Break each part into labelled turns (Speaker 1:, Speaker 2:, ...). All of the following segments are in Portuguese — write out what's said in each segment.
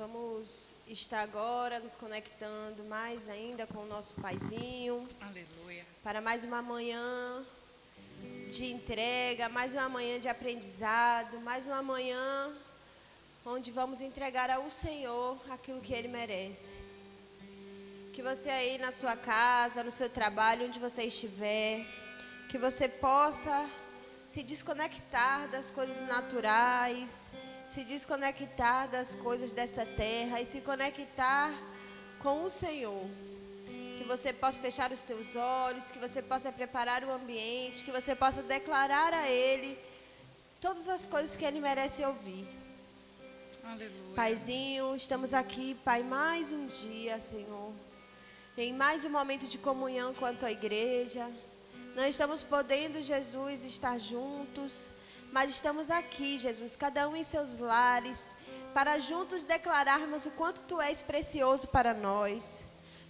Speaker 1: Vamos estar agora nos conectando mais ainda com o nosso Paizinho.
Speaker 2: Aleluia.
Speaker 1: Para mais uma manhã de entrega, mais uma manhã de aprendizado, mais uma manhã onde vamos entregar ao Senhor aquilo que Ele merece. Que você aí na sua casa, no seu trabalho, onde você estiver, que você possa se desconectar das coisas naturais, se desconectar das coisas dessa terra e se conectar com o Senhor. Que você possa fechar os teus olhos, que você possa preparar o ambiente, que você possa declarar a Ele todas as coisas que Ele merece ouvir.
Speaker 2: Aleluia.
Speaker 1: Paizinho, estamos aqui, Pai, mais um dia, Senhor. Em mais um momento de comunhão com a Tua igreja. Não estamos podendo, Jesus, estar juntos, mas estamos aqui, Jesus, cada um em seus lares, para juntos declararmos o quanto Tu és precioso para nós.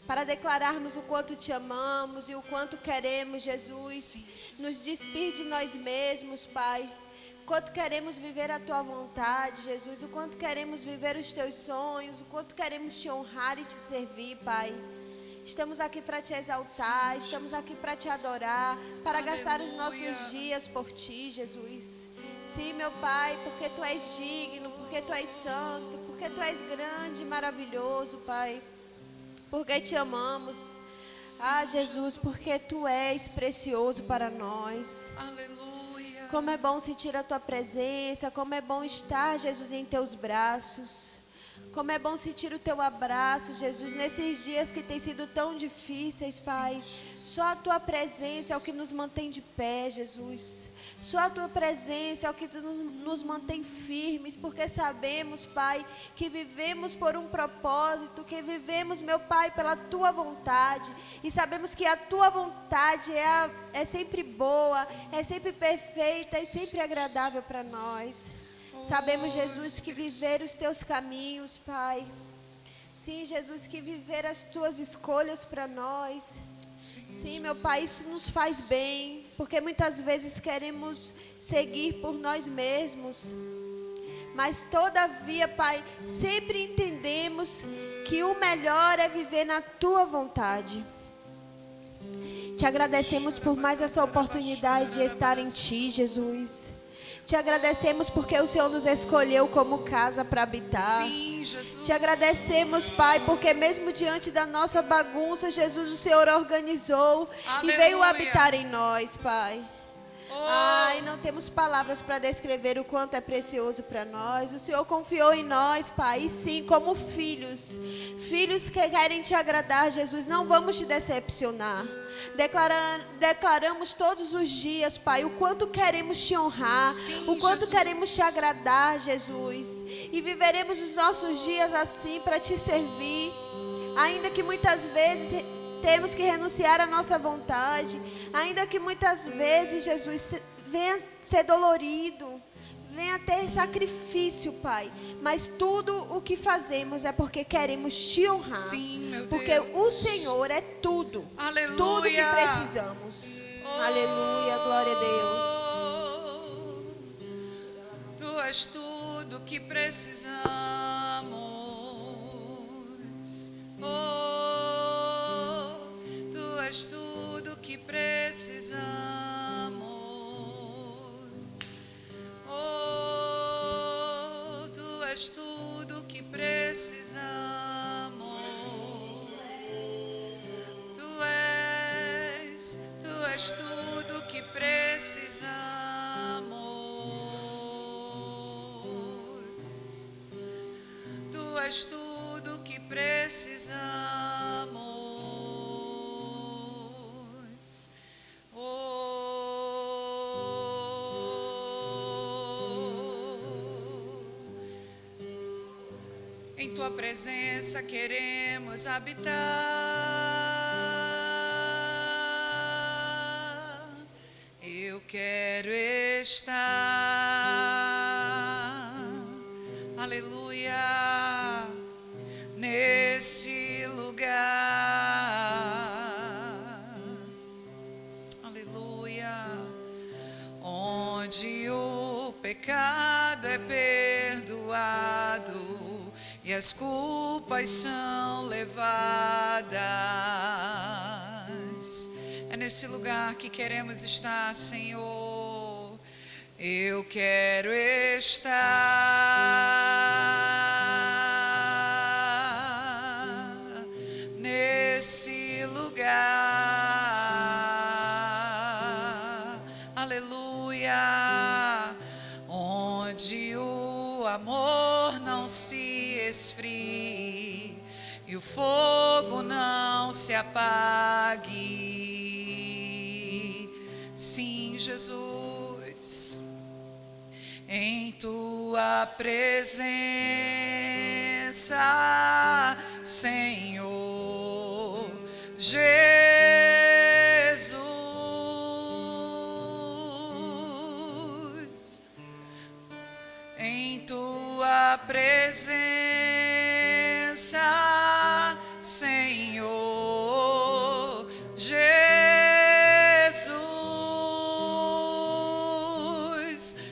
Speaker 1: Para declararmos o quanto Te amamos e o quanto queremos, Jesus,
Speaker 2: Sim, Jesus.
Speaker 1: nos despir de nós mesmos, Pai. O quanto queremos viver a Tua vontade, Jesus. O quanto queremos viver os Teus sonhos. O quanto queremos Te honrar e Te servir, Pai. Estamos aqui para Te exaltar.
Speaker 2: Sim,
Speaker 1: Estamos
Speaker 2: Jesus.
Speaker 1: aqui para Te adorar. Para gastar os
Speaker 2: Aleluia.
Speaker 1: nossos dias por Ti, Jesus. Sim, meu Pai, porque Tu és digno, porque Tu és santo, porque Tu és grande e maravilhoso, Pai. Porque Te amamos. Ah, Jesus, porque Tu és precioso para nós.
Speaker 2: Aleluia.
Speaker 1: Como é bom sentir a Tua presença, como é bom estar, Jesus, em Teus braços. Como é bom sentir o Teu abraço, Jesus, nesses dias que têm sido tão difíceis, Pai. Só a Tua presença é o que nos mantém de pé, Jesus. Só a Tua presença é o que nos mantém firmes, porque sabemos, Pai, que vivemos por um propósito, que vivemos, meu Pai, pela Tua vontade. E sabemos que a Tua vontade é sempre boa, é sempre perfeita e sempre agradável para nós. Sabemos, Jesus, que viver os Teus caminhos, Pai. Sim, Jesus, que viver as Tuas escolhas para nós. Sim, meu Pai, isso nos faz bem, porque muitas vezes queremos seguir por nós mesmos. Mas todavia, Pai, sempre entendemos que o melhor é viver na Tua vontade. Te agradecemos por mais essa oportunidade de estar em Ti, Jesus. Te agradecemos porque o Senhor nos escolheu como casa para habitar.
Speaker 2: Sim, Jesus.
Speaker 1: Te agradecemos, Pai, porque mesmo diante da nossa bagunça, Jesus, o Senhor organizou
Speaker 2: Aleluia.
Speaker 1: e veio habitar em nós, Pai.
Speaker 2: Oh,
Speaker 1: Ai, não temos palavras para descrever o quanto é precioso para nós. O Senhor confiou em nós, Pai, e sim, como filhos. Filhos que querem Te agradar, Jesus, não vamos Te decepcionar. Declaramos todos os dias, Pai, o quanto queremos Te honrar,
Speaker 2: Sim,
Speaker 1: o quanto
Speaker 2: Jesus.
Speaker 1: queremos Te agradar, Jesus. E viveremos os nossos dias assim para Te servir, ainda que muitas vezes temos que renunciar à nossa vontade, ainda que muitas vezes, Jesus, venha ser dolorido, venha ter sacrifício, Pai. Mas tudo o que fazemos é porque queremos Te honrar.
Speaker 2: Sim, meu
Speaker 1: porque
Speaker 2: Deus.
Speaker 1: o Senhor é tudo.
Speaker 2: Aleluia.
Speaker 1: Tudo que precisamos. Aleluia, glória a Deus.
Speaker 2: Tu és tudo que precisamos. Oh, Tu és tudo que precisamos. Oh, Tu és tudo que precisamos. Tu és tudo que precisamos. Tu és tudo que precisamos. Em Tua presença queremos habitar. Eu quero estar, aleluia, nesse lugar, aleluia, onde o pecado é perdoado. e as culpas são levadas. É nesse lugar que queremos estar, Senhor. Eu quero estar nesse lugar, aleluia, onde o amor não se esfrie e o fogo não se apague. Sim, Jesus, em tua presença, Senhor Jesus, em tua presença, Senhor Jesus.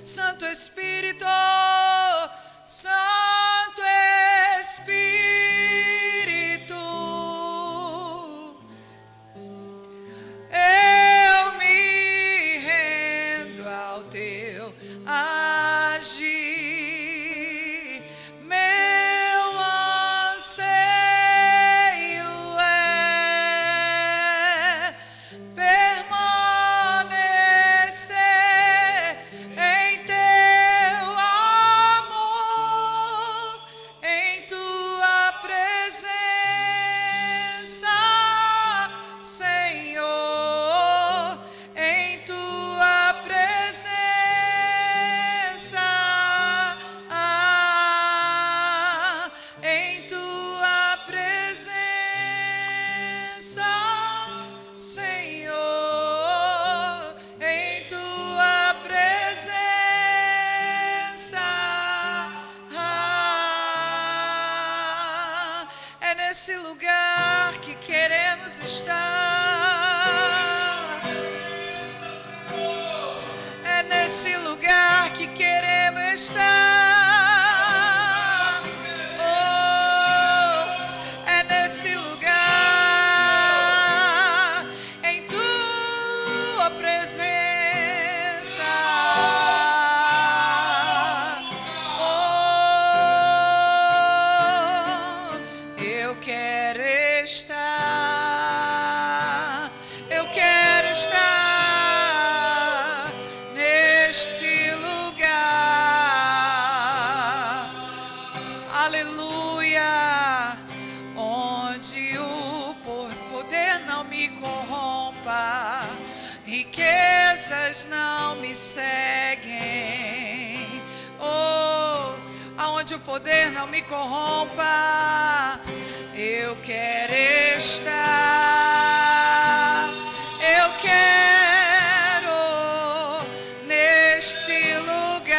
Speaker 2: Santo Espírito, Santo Espírito, eu me rendo ao teu agir. Meu anseio é permanecer em teu amor, em tua presença, Senhor, em tua presença, em tua presença, Senhor, em tua presença, é nesse lugar que queremos estar. É nesse lugar que queremos estar. Oh, é nesse lugar, em tua presença. Oh, eu quero estar. Eu quero estar neste lugar, aleluia, onde o poder não me corrompa, riquezas não me seguem. Oh, aonde o poder não me corrompa, eu quero estar. Eu quero neste lugar,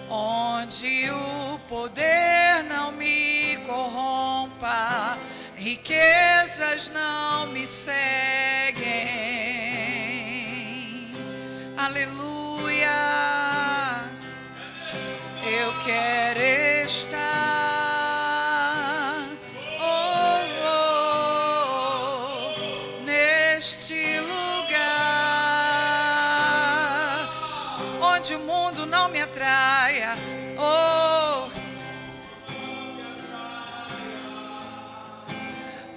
Speaker 2: onde o poder não me corrompa, riquezas não me seguem. Aleluia, eu quero estar, oh, oh, neste lugar, onde o mundo não me atraia. Oh,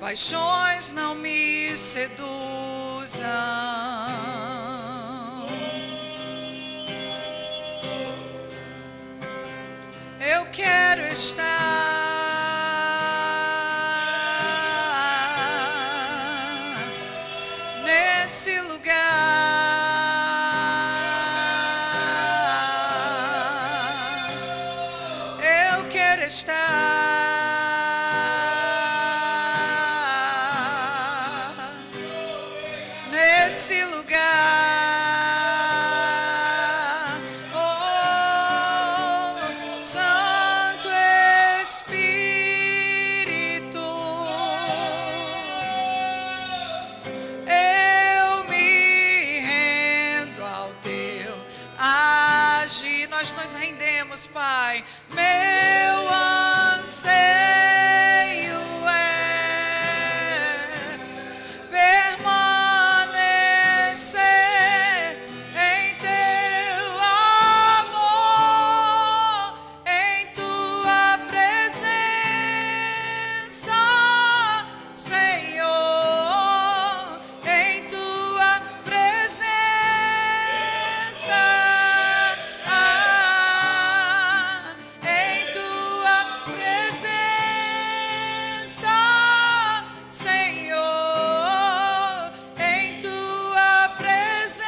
Speaker 2: paixões não me seduzam. Eu quero estar nesse lugar. Eu quero estar nesse lugar. Senhor, em tua presença, em tua presença, Senhor, em tua presença,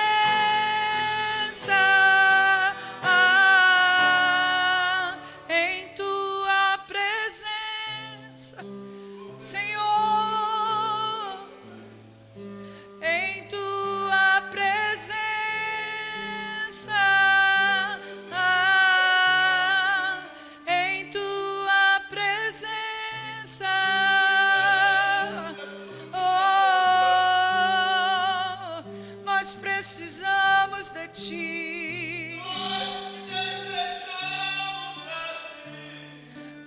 Speaker 2: em tua presença, Senhor, em tua presença, em tua presença, oh, nós precisamos de ti.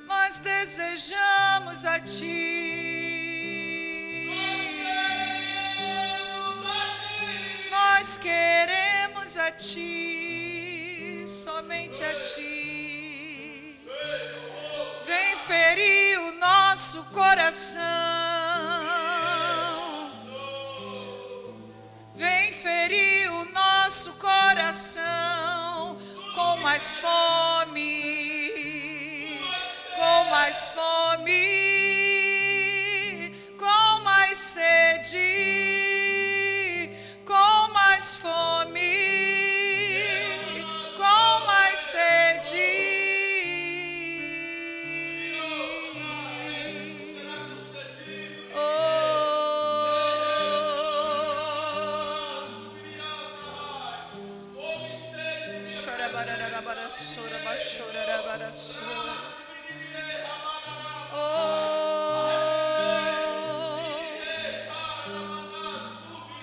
Speaker 2: Nós desejamos a ti. Nós queremos a ti, somente a ti. Vem ferir o nosso coração. Vem ferir o nosso coração com mais fome, com mais fome, com mais sede, com mais fome, com mais sede.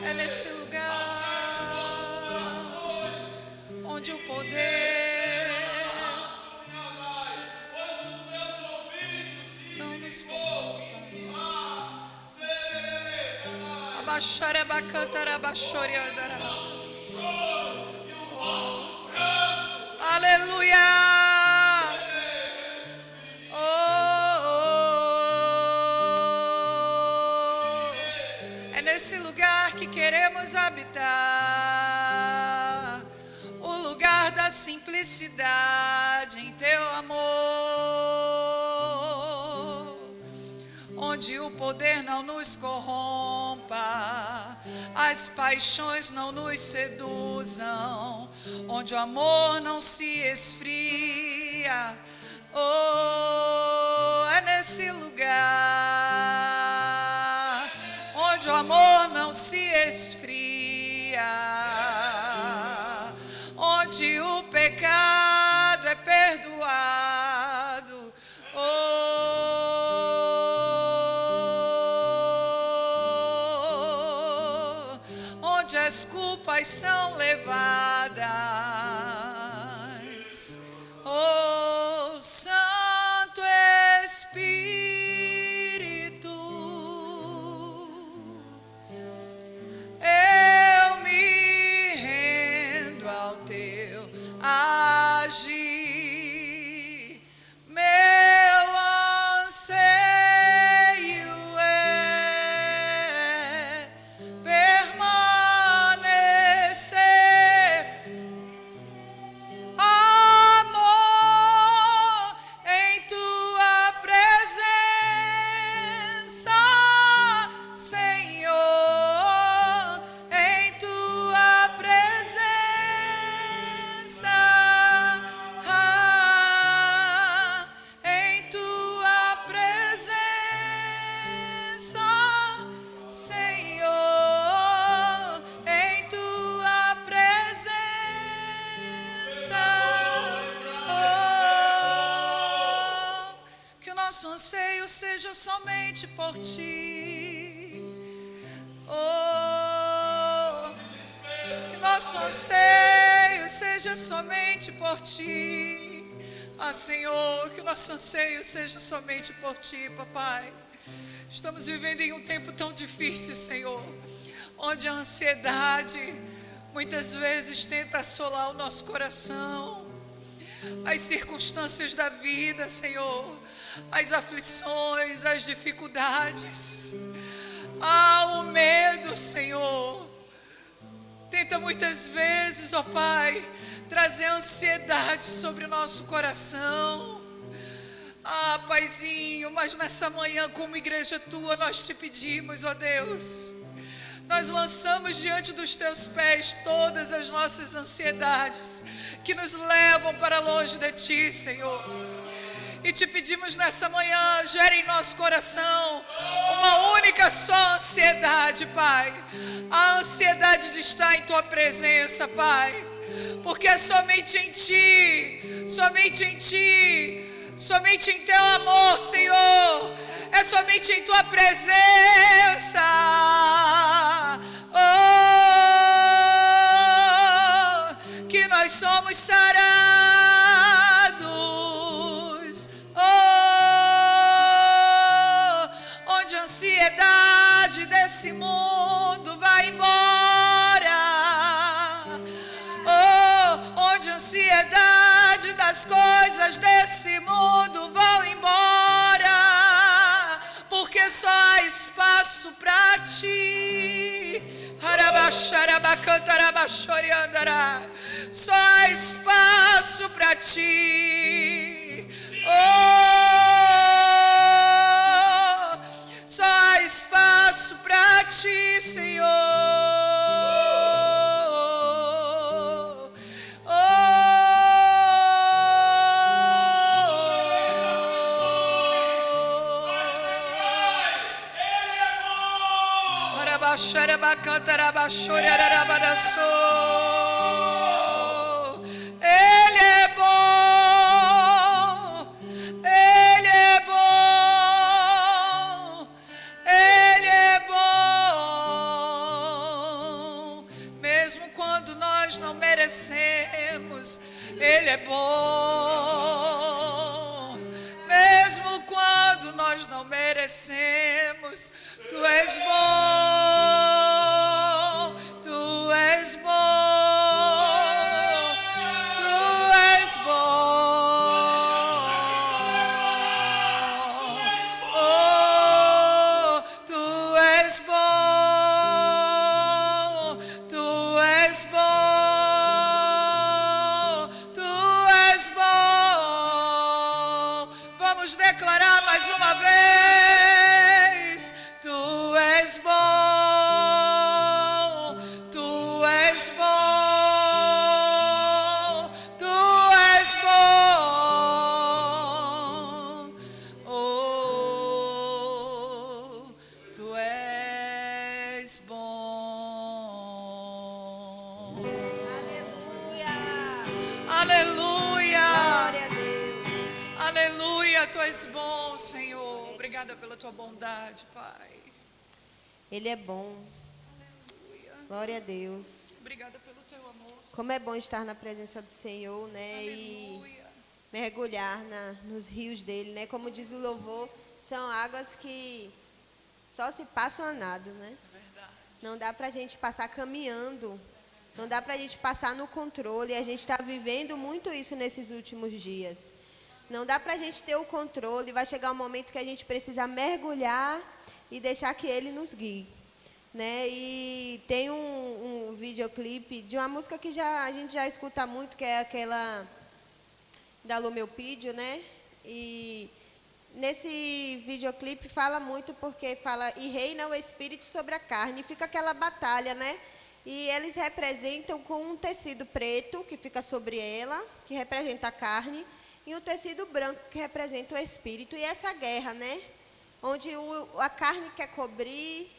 Speaker 2: É nesse lugar onde o poder não nos corrompa. Abaixar é bacantar, abaixar e andará. Aleluia! É nesse lugar que queremos habitar, o lugar da simplicidade em teu amor, onde o poder não nos corrompa, as paixões não nos seduzam, onde o amor não se esfria. Oh, é nesse lugar onde o amor não se esfria, onde o pecado é perdoado. Oh, onde as culpas são levadas. Oh, Santo Espírito, eu me rendo ao teu agir. Meu anseio é permanecer. Amor, em tua presença, Senhor, em tua presença, em tua presença, Senhor, em tua presença. Oh, que o nosso anseio seja somente por ti. Oh, que nosso anseio seja somente por ti. Ah, Senhor, que o nosso anseio seja somente por ti, papai. Estamos vivendo em um tempo tão difícil, Senhor, onde a ansiedade muitas vezes tenta assolar o nosso coração. As circunstâncias da vida, Senhor, as aflições, as dificuldades. O medo, Senhor, tenta muitas vezes, ó Pai, trazer ansiedade sobre o nosso coração. Paizinho, mas nessa manhã, como igreja tua, nós te pedimos, ó Deus, nós lançamos diante dos teus pés todas as nossas ansiedades que nos levam para longe de ti, Senhor. E te pedimos nessa manhã, gera em nosso coração uma única só ansiedade, Pai. A ansiedade de estar em tua presença, Pai. Porque é somente em ti, somente em ti, somente em teu amor, Senhor, é somente em tua presença, que nós somos sarados, onde a ansiedade desse mundo vai embora, onde a ansiedade das coisas desse mundo vão embora, porque só há espaço para ti. Só há espaço para ti. Só há espaço para ti, Senhor. Ele é bom, Ele é bom, Ele é bom, mesmo quando nós não merecemos, Ele é bom, mesmo quando nós não merecemos, Tu és bom, Tu és bom, Tu és bom, Tu és bom, Tu és bom, Tu és bom. Vamos declarar mais uma vez. Tu és bom, Tu és bom, Tu és bom, Tu és bom.
Speaker 1: Aleluia.
Speaker 2: Aleluia.
Speaker 1: Glória a Deus.
Speaker 2: Aleluia, Tu és bom, Senhor. Obrigada pela Tua bondade, Pai.
Speaker 1: Ele é bom. Glória a Deus.
Speaker 2: Obrigada pelo Teu amor.
Speaker 1: Como é bom estar na presença do Senhor, né?
Speaker 2: Aleluia.
Speaker 1: E mergulhar nos rios dele, né? Como diz o louvor, são águas que só se passam a nado, né?
Speaker 2: É verdade.
Speaker 1: Não dá pra gente passar caminhando. Não dá pra gente passar no controle. E a gente está vivendo muito isso nesses últimos dias. Não dá pra gente ter o controle. Vai chegar um momento que a gente precisa mergulhar e deixar que Ele nos guie, né? E tem um videoclipe de uma música que a gente já escuta muito, que é aquela da Lumeupídio, né? E nesse videoclipe fala muito porque fala e reina o Espírito sobre a carne, e fica aquela batalha, né? E eles representam com um tecido preto que fica sobre ela, que representa a carne, e um tecido branco que representa o Espírito. E essa guerra, né? Onde a carne quer cobrir,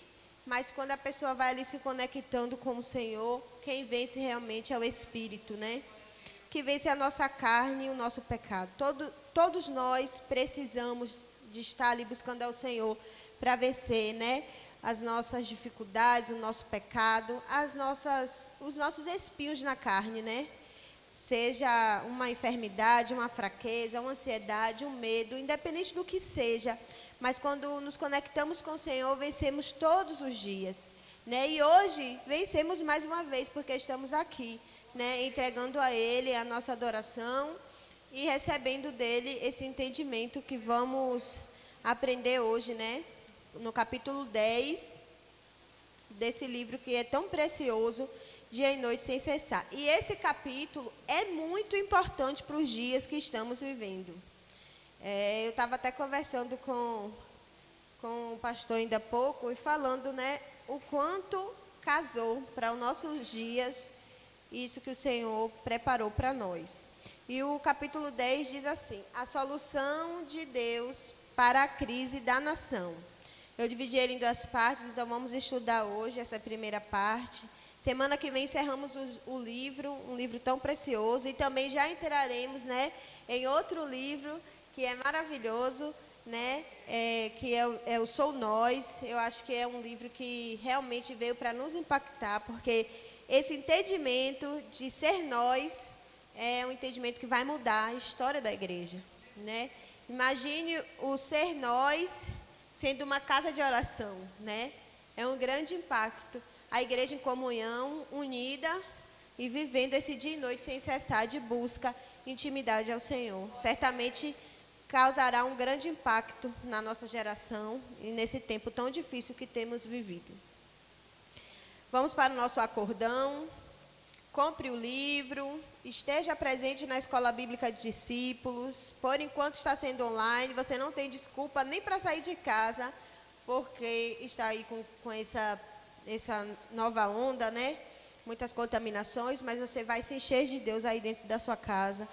Speaker 1: mas quando a pessoa vai ali se conectando com o Senhor, quem vence realmente é o Espírito, né? Que vence a nossa carne e o nosso pecado. Todos nós precisamos de estar ali buscando ao Senhor para vencer, né? As nossas dificuldades, o nosso pecado, os nossos espinhos na carne, né? Seja uma enfermidade, uma fraqueza, uma ansiedade, um medo, independente do que seja. Mas quando nos conectamos com o Senhor, vencemos todos os dias, né? E hoje vencemos mais uma vez, porque estamos aqui, né? Entregando a Ele a nossa adoração e recebendo dele esse entendimento que vamos aprender hoje, né? No capítulo 10 desse livro que é tão precioso, Dia e Noite Sem Cessar. E esse capítulo é muito importante para os dias que estamos vivendo. Eu estava até conversando com o pastor ainda há pouco e falando, né, o quanto casou para os nossos dias isso que o Senhor preparou para nós. E o capítulo 10 diz assim: a solução de Deus para a crise da nação. Eu dividi ele em duas partes, então vamos estudar hoje essa primeira parte. Semana que vem encerramos o livro, um livro tão precioso, e também já entraremos, né, em outro livro que é maravilhoso, né, que é o Sou Nós. Eu acho que é um livro que realmente veio para nos impactar, porque esse entendimento de ser nós é um entendimento que vai mudar a história da igreja, né? Imagine o ser nós sendo uma casa de oração, né? É um grande impacto. A igreja em comunhão, unida e vivendo esse dia e noite sem cessar de busca, intimidade ao Senhor. Certamente causará um grande impacto na nossa geração e nesse tempo tão difícil que temos vivido. Vamos para o nosso acordão. Compre o livro, esteja presente na Escola Bíblica de Discípulos. Por enquanto está sendo online, você não tem desculpa nem para sair de casa, porque está aí com essa nova onda, né? Muitas contaminações, mas você vai se encher de Deus aí dentro da sua casa.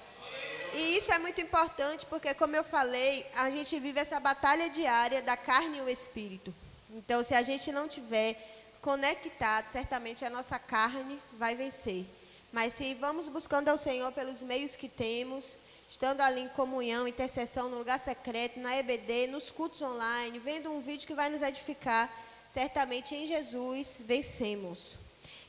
Speaker 1: E isso é muito importante, porque, como eu falei, a gente vive essa batalha diária da carne e o espírito. Então, se a gente não tiver conectado, certamente a nossa carne vai vencer. Mas se vamos buscando ao Senhor pelos meios que temos, estando ali em comunhão, intercessão, no lugar secreto, na EBD, nos cultos online, vendo um vídeo que vai nos edificar, certamente em Jesus vencemos.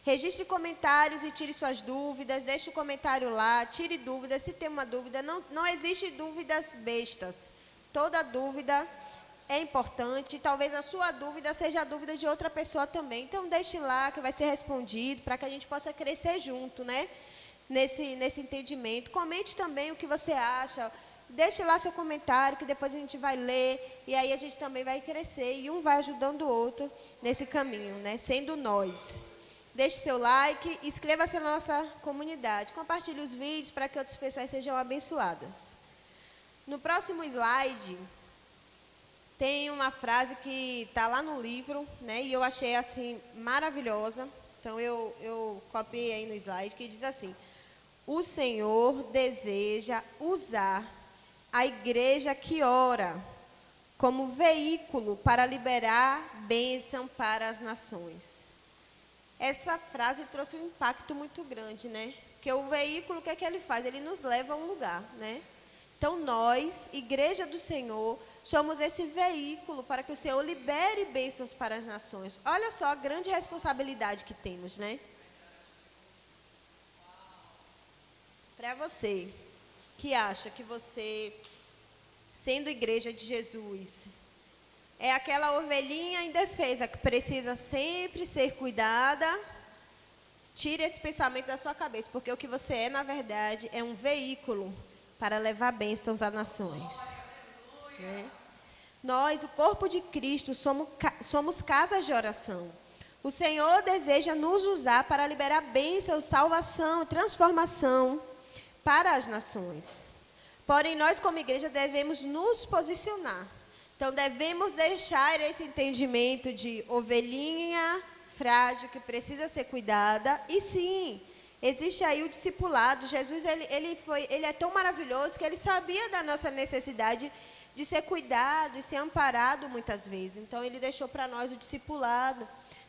Speaker 1: Registre comentários e tire suas dúvidas, deixe o comentário lá, tire dúvidas. Se tem uma dúvida, não existe dúvidas bestas. Toda dúvida é importante, talvez a sua dúvida seja a dúvida de outra pessoa também. Então, deixe lá que vai ser respondido, para que a gente possa crescer junto, né? Nesse entendimento. Comente também o que você acha. Deixe lá seu comentário, que depois a gente vai ler. E aí a gente também vai crescer. E um vai ajudando o outro nesse caminho, né? Sendo nós. Deixe seu like, inscreva-se na nossa comunidade. Compartilhe os vídeos para que outras pessoas sejam abençoadas. No próximo slide tem uma frase que está lá no livro, né? E eu achei assim maravilhosa. Então eu copiei aí no slide, que diz assim: o Senhor deseja usar a igreja que ora como veículo para liberar bênção para as nações. Essa frase trouxe um impacto muito grande, né? Porque o veículo, o que é que ele faz? Ele nos leva a um lugar, né? Então, nós, Igreja do Senhor, somos esse veículo para que o Senhor libere bênçãos para as nações. Olha só a grande responsabilidade que temos, né? Para você que acha que você, sendo Igreja de Jesus, é aquela ovelhinha indefesa que precisa sempre ser cuidada, tire esse pensamento da sua cabeça, porque o que você é, na verdade, é um veículo para levar bênçãos às nações. Né? Nós, o corpo de Cristo, somos casas de oração. O Senhor deseja nos usar para liberar bênçãos, salvação, transformação para as nações. Porém, nós como igreja devemos nos posicionar. Então, devemos deixar esse entendimento de ovelhinha frágil que precisa ser cuidada. E sim, existe aí o discipulado. Jesus, ele é tão maravilhoso que ele sabia da nossa necessidade de ser cuidado e ser amparado muitas vezes. Então, ele deixou para nós o discipulado,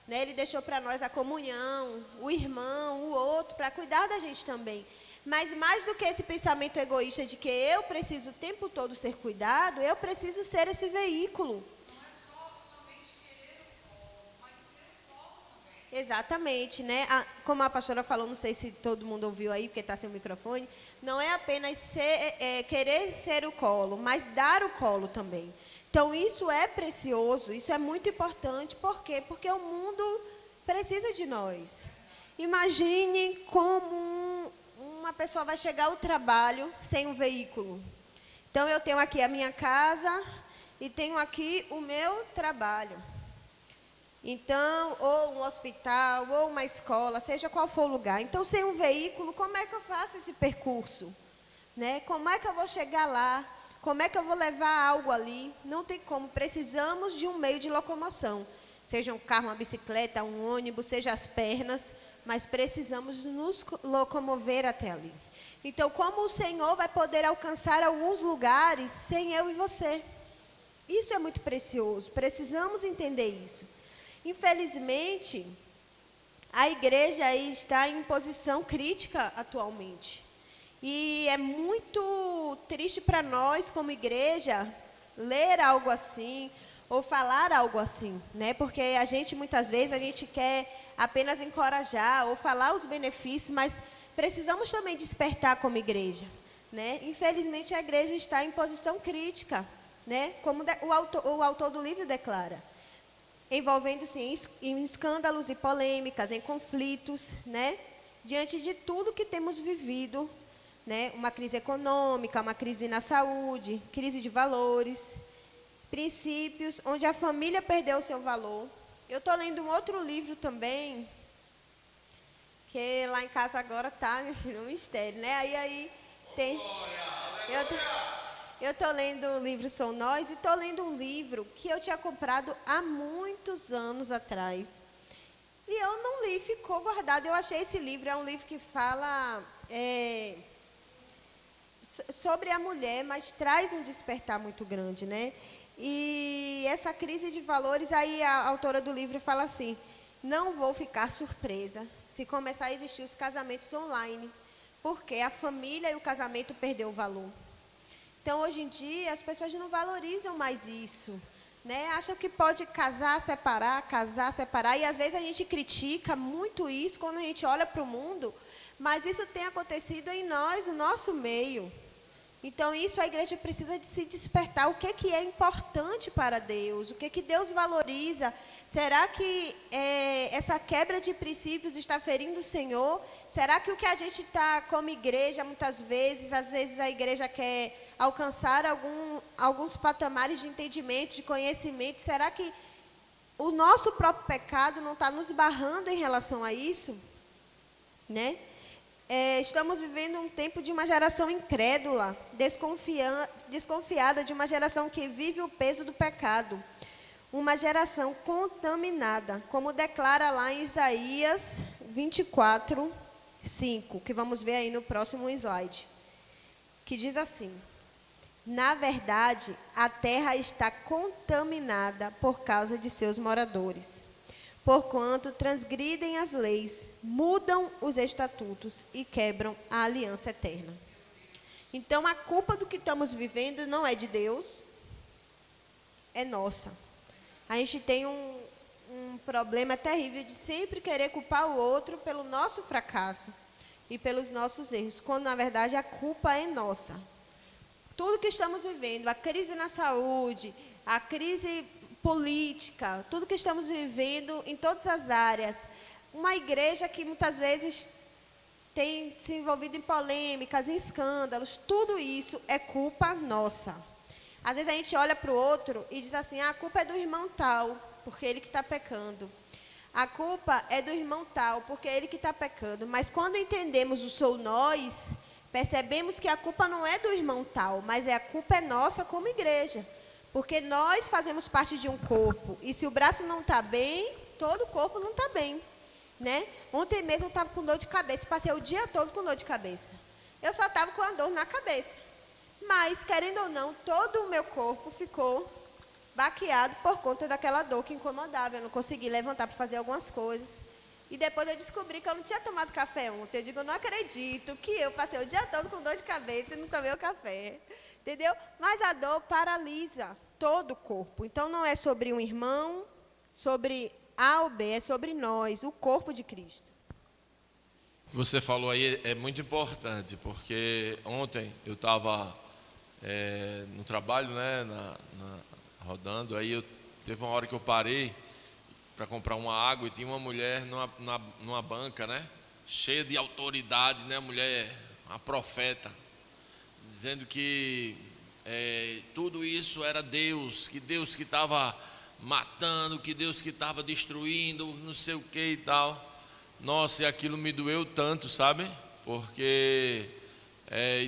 Speaker 1: né? Ele deixou para nós a comunhão, o irmão, o outro, para cuidar da gente também. Mas mais do que esse pensamento egoísta de que eu preciso o tempo todo ser cuidado, eu preciso ser esse veículo.
Speaker 2: Somente querer o colo, mas ser o colo também.
Speaker 1: Exatamente, né? Como a pastora falou, não sei se todo mundo ouviu aí, porque está sem o microfone, não é apenas querer ser o colo, mas dar o colo também. Então, isso é precioso, isso é muito importante. Por quê? Porque o mundo precisa de nós. Imagine como uma pessoa vai chegar ao trabalho sem um veículo. Então, eu tenho aqui a minha casa e tenho aqui o meu trabalho. Então, ou um hospital, ou uma escola, seja qual for o lugar. Então, sem um veículo, como é que eu faço esse percurso? Né? Como é que eu vou chegar lá? Como é que eu vou levar algo ali? Não tem como. Precisamos de um meio de locomoção. Seja um carro, uma bicicleta, um ônibus, seja as pernas, mas precisamos nos locomover até ali. Então, como o Senhor vai poder alcançar alguns lugares sem eu e você? Isso é muito precioso, precisamos entender isso. Infelizmente, a igreja aí está em posição crítica atualmente. E é muito triste para nós, como igreja, ler algo assim, ou falar algo assim, né? Porque a gente, muitas vezes, a gente quer apenas encorajar ou falar os benefícios, mas precisamos também despertar como igreja, né? Infelizmente, a igreja está em posição crítica, né? Como o autor do livro declara, envolvendo-se em escândalos e polêmicas, em conflitos, né? Diante de tudo que temos vivido, né? Uma crise econômica, uma crise na saúde, crise de valores, princípios, onde a família perdeu o seu valor. Eu estou lendo um outro livro também, que lá em casa agora está, meu filho, um mistério, né? Aí tem... Eu estou lendo o livro São Nós e estou lendo um livro que eu tinha comprado há muitos anos atrás. E eu não li, ficou guardado. Eu achei esse livro, é um livro que fala sobre a mulher, mas traz um despertar muito grande, né? E essa crise de valores, aí a autora do livro fala assim: não vou ficar surpresa se começar a existir os casamentos online, porque a família e o casamento perdeu o valor. Então, hoje em dia, as pessoas não valorizam mais isso, né? Acham que pode casar, separar, e às vezes a gente critica muito isso quando a gente olha para o mundo, mas isso tem acontecido em nós, no nosso meio. Então, isso a igreja precisa de se despertar. O que é importante para Deus? O que Deus valoriza? Será que essa quebra de princípios está ferindo o Senhor? Será que o que a gente está como igreja, muitas vezes, às vezes a igreja quer alcançar alguns patamares de entendimento, de conhecimento, será que o nosso próprio pecado não está nos barrando em relação a isso? Né? Estamos vivendo um tempo de uma geração incrédula, desconfiada, de uma geração que vive o peso do pecado. Uma geração contaminada, como declara lá em Isaías 24, 5, que vamos ver aí no próximo slide, que diz assim: na verdade, a terra está contaminada por causa de seus moradores, porquanto transgridem as leis, mudam os estatutos e quebram a aliança eterna. Então, a culpa do que estamos vivendo não é de Deus, é nossa. A gente tem um problema terrível de sempre querer culpar o outro pelo nosso fracasso e pelos nossos erros, quando, na verdade, a culpa é nossa. Tudo que estamos vivendo, a crise na saúde, a crise política, tudo que estamos vivendo em todas as áreas. Uma igreja que muitas vezes tem se envolvido em polêmicas, em escândalos, tudo isso é culpa nossa. Às vezes a gente olha para o outro e diz assim: a culpa é do irmão tal, porque ele que está pecando. A culpa é do irmão tal, porque é ele que está pecando. Mas quando entendemos o sou nós, percebemos que a culpa não é do irmão tal, mas a culpa é nossa como igreja. Porque nós fazemos parte de um corpo, e se o braço não está bem, todo o corpo não está bem, né? Ontem mesmo eu estava com dor de cabeça, passei o dia todo com dor de cabeça. Eu só estava com a dor na cabeça. Mas, querendo ou não, todo o meu corpo ficou baqueado por conta daquela dor que incomodava. Eu não consegui levantar para fazer algumas coisas. E depois eu descobri que eu não tinha tomado café ontem. Eu digo, eu não acredito que eu passei o dia todo com dor de cabeça e não tomei o café. Entendeu? Mas a dor paralisa todo o corpo. Então, não é sobre um irmão, sobre A ou B, é sobre nós, o corpo de Cristo.
Speaker 3: Você falou aí, é muito importante, porque ontem eu estava no trabalho, né, rodando, aí teve uma hora que eu parei para comprar uma água e tinha uma mulher numa banca, né, cheia de autoridade, né, mulher uma profeta, dizendo que tudo isso era Deus que estava matando, que Deus que estava destruindo, não sei o que e tal. Nossa, e aquilo me doeu tanto, sabe? Porque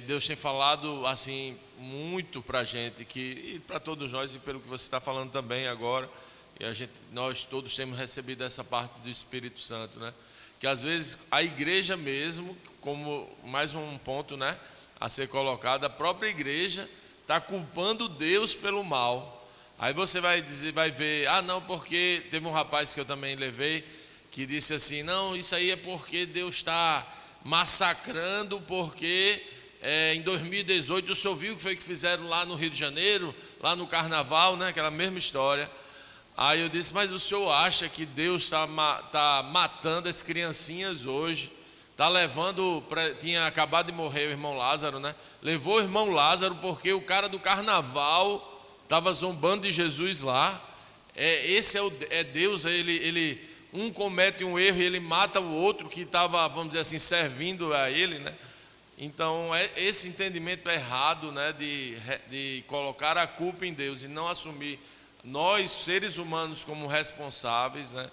Speaker 3: Deus tem falado assim muito para a gente, e para todos nós, e pelo que você está falando também agora, e nós todos temos recebido essa parte do Espírito Santo, né? Que às vezes a igreja mesmo, como mais um ponto, né, a ser colocado, a própria igreja está culpando Deus pelo mal. Aí você vai ver, não, porque teve um rapaz que eu também levei, que disse assim, não, isso aí é porque Deus está massacrando, porque em 2018 o senhor viu o que foi que fizeram lá no Rio de Janeiro, lá no carnaval, né, aquela mesma história. Aí eu disse, mas o senhor acha que Deus está matando as criancinhas hoje? Está levando, tinha acabado de morrer o irmão Lázaro, né? Levou o irmão Lázaro porque o cara do carnaval estava zombando de Jesus lá. Esse é Deus, um comete um erro e ele mata o outro que estava, vamos dizer assim, servindo a ele, né? Então, esse entendimento errado, né, de colocar a culpa em Deus e não assumir nós, seres humanos, como responsáveis, né,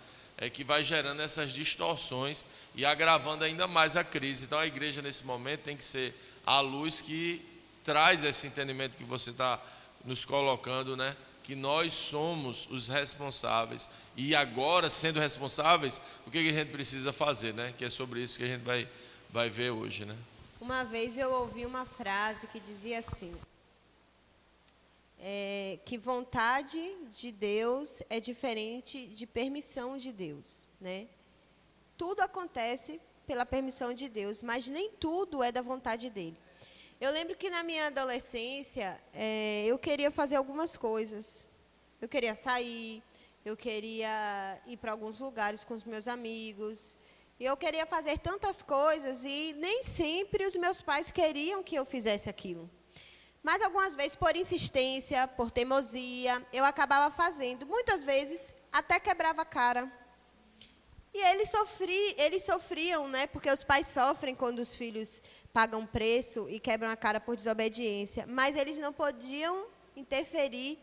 Speaker 3: que vai gerando essas distorções e agravando ainda mais a crise. Então, a igreja, nesse momento, tem que ser a luz que traz esse entendimento que você está nos colocando, né, que nós somos os responsáveis. E agora, sendo responsáveis, o que a gente precisa fazer, né? Que é sobre isso que a gente vai ver hoje, né?
Speaker 1: Uma vez eu ouvi uma frase que dizia assim, que vontade de Deus é diferente de permissão de Deus, né? Tudo acontece pela permissão de Deus, mas nem tudo é da vontade dele. Eu lembro que na minha adolescência, eu queria fazer algumas coisas. Eu queria sair, eu queria ir para alguns lugares com os meus amigos. E eu queria fazer tantas coisas e nem sempre os meus pais queriam que eu fizesse aquilo. Mas algumas vezes, por insistência, por teimosia, eu acabava fazendo. Muitas vezes, até quebrava a cara. E eles sofriam, né? Porque os pais sofrem quando os filhos pagam preço e quebram a cara por desobediência. Mas eles não podiam interferir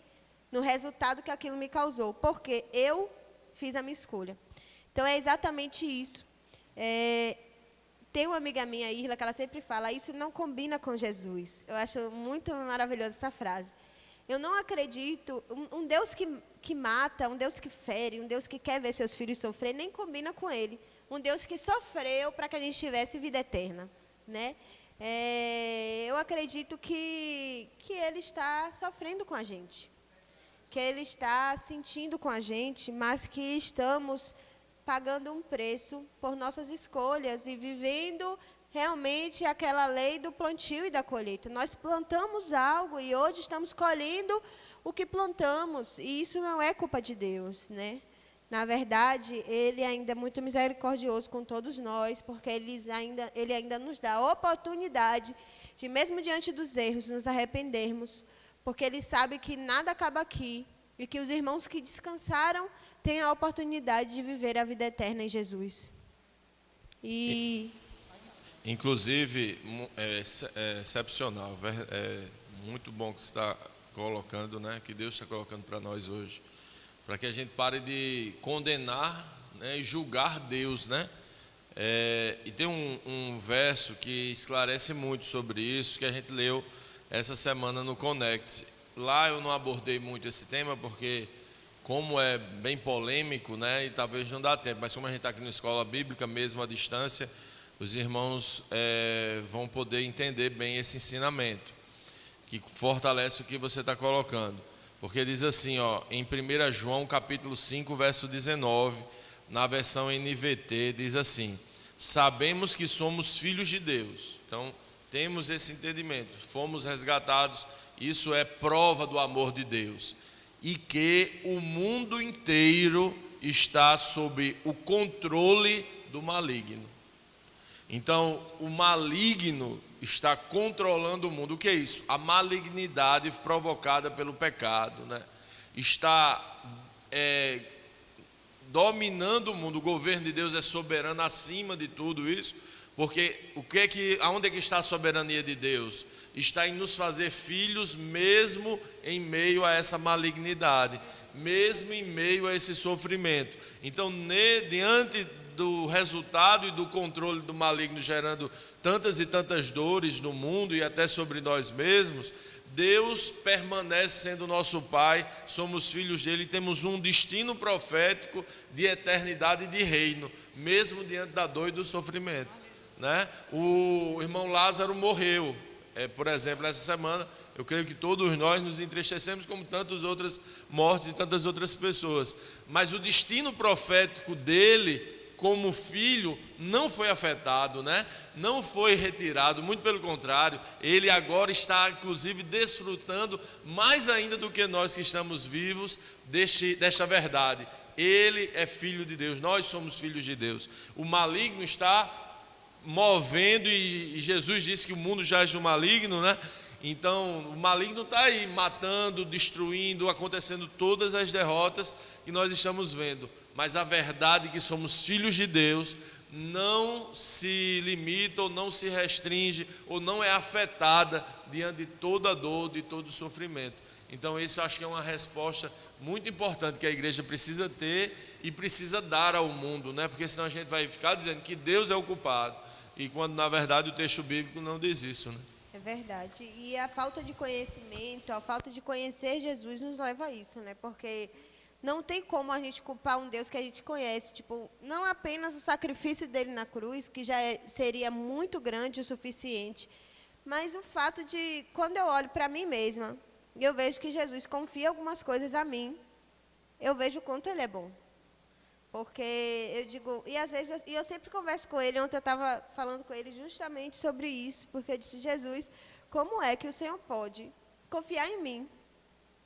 Speaker 1: no resultado que aquilo me causou, porque eu fiz a minha escolha. Então, é exatamente isso. Tem uma amiga minha, Irla, que ela sempre fala, isso não combina com Jesus. Eu acho muito maravilhosa essa frase. Eu não acredito, um Deus que mata, um Deus que fere, um Deus que quer ver seus filhos sofrer, nem combina com ele. Um Deus que sofreu para que a gente tivesse vida eterna, né? Eu acredito que ele está sofrendo com a gente, que ele está sentindo com a gente, mas que estamos pagando um preço por nossas escolhas e vivendo realmente aquela lei do plantio e da colheita. Nós plantamos algo e hoje estamos colhendo o que plantamos, e isso não é culpa de Deus, né? Na verdade, ele ainda é muito misericordioso com todos nós, porque ele ainda nos dá a oportunidade de, mesmo diante dos erros, nos arrependermos, porque ele sabe que nada acaba aqui, e que os irmãos que descansaram têm a oportunidade de viver a vida eterna em Jesus.
Speaker 3: Inclusive, é excepcional, muito bom que você está colocando, né, que Deus está colocando para nós hoje, para que a gente pare de condenar, né, e julgar Deus, né? E tem um verso que esclarece muito sobre isso, que a gente leu essa semana no Connect. Lá eu não abordei muito esse tema, porque como é bem polêmico, né, e talvez não dá tempo, mas como a gente está aqui na escola bíblica, mesmo à distância, os irmãos vão poder entender bem esse ensinamento, que fortalece o que você está colocando. Porque diz assim, em 1 João capítulo 5, verso 19, na versão NVT, diz assim, sabemos que somos filhos de Deus. Então, temos esse entendimento, fomos resgatados, isso é prova do amor de Deus. E que o mundo inteiro está sob o controle do maligno. Então, o maligno está controlando o mundo. O que é isso? A malignidade provocada pelo pecado, né? Está dominando o mundo. O governo de Deus é soberano acima de tudo isso, Porque aonde é que está a soberania de Deus? Está em nos fazer filhos mesmo em meio a essa malignidade, mesmo em meio a esse sofrimento. Então, diante do resultado e do controle do maligno gerando tantas e tantas dores no mundo e até sobre nós mesmos, Deus permanece sendo nosso Pai, somos filhos dele e temos um destino profético de eternidade e de reino, mesmo diante da dor e do sofrimento, né? O irmão Lázaro morreu, por exemplo, essa semana. Eu creio que todos nós nos entristecemos como tantas outras mortes e tantas outras pessoas, mas o destino profético dele como filho não foi afetado, né? Não foi retirado, muito pelo contrário, ele agora está inclusive desfrutando mais ainda do que nós que estamos vivos desta verdade. Ele é filho de Deus, nós somos filhos de Deus. O maligno está movendo, e Jesus disse que o mundo jaz do maligno, né? Então o maligno está aí matando, destruindo, acontecendo todas as derrotas que nós estamos vendo. Mas a verdade é que somos filhos de Deus não se limita ou não se restringe ou não é afetada diante de toda a dor, de todo o sofrimento. Então isso eu acho que é uma resposta muito importante que a igreja precisa ter e precisa dar ao mundo, né? Porque senão a gente vai ficar dizendo que Deus é o culpado, e quando na verdade o texto bíblico não diz isso, né?
Speaker 1: É verdade. E a falta de conhecimento, a falta de conhecer Jesus nos leva a isso, né? Porque não tem como a gente culpar um Deus que a gente conhece. Tipo, não apenas o sacrifício dele na cruz, que já seria muito grande o suficiente, mas o fato de, quando eu olho para mim mesma, eu vejo que Jesus confia algumas coisas a mim, eu vejo o quanto ele é bom. Porque eu digo, e às vezes, eu sempre converso com ele. Ontem eu estava falando com ele justamente sobre isso, porque eu disse: Jesus, como é que o Senhor pode confiar em mim,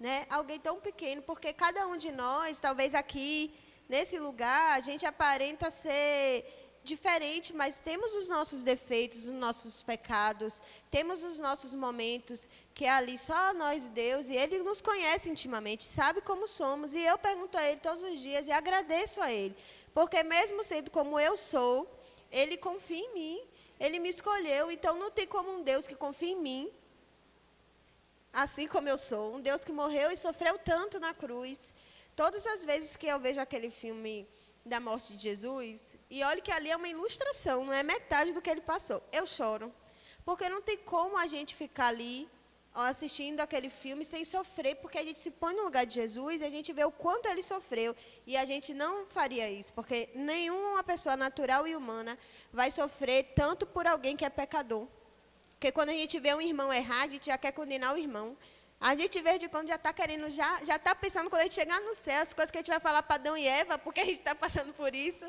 Speaker 1: né? Alguém tão pequeno, porque cada um de nós, talvez aqui, nesse lugar, a gente aparenta ser diferente, mas temos os nossos defeitos, os nossos pecados, temos os nossos momentos, que é ali só nós e Deus, e Ele nos conhece intimamente, sabe como somos, e eu pergunto a Ele todos os dias e agradeço a Ele, porque mesmo sendo como eu sou, Ele confia em mim, Ele me escolheu. Então não tem como um Deus que confia em mim, assim como eu sou, um Deus que morreu e sofreu tanto na cruz. Todas as vezes que eu vejo aquele filme da morte de Jesus, e olha que ali é uma ilustração, não é metade do que ele passou, eu choro, porque não tem como a gente ficar ali assistindo aquele filme sem sofrer, porque a gente se põe no lugar de Jesus e a gente vê o quanto ele sofreu, e a gente não faria isso, porque nenhuma pessoa natural e humana vai sofrer tanto por alguém que é pecador. Porque quando a gente vê um irmão errar, a gente já quer condenar o irmão. A gente, de vez em quando, já está querendo, já está pensando, quando a gente chegar no céu, as coisas que a gente vai falar para Adão e Eva, porque a gente está passando por isso.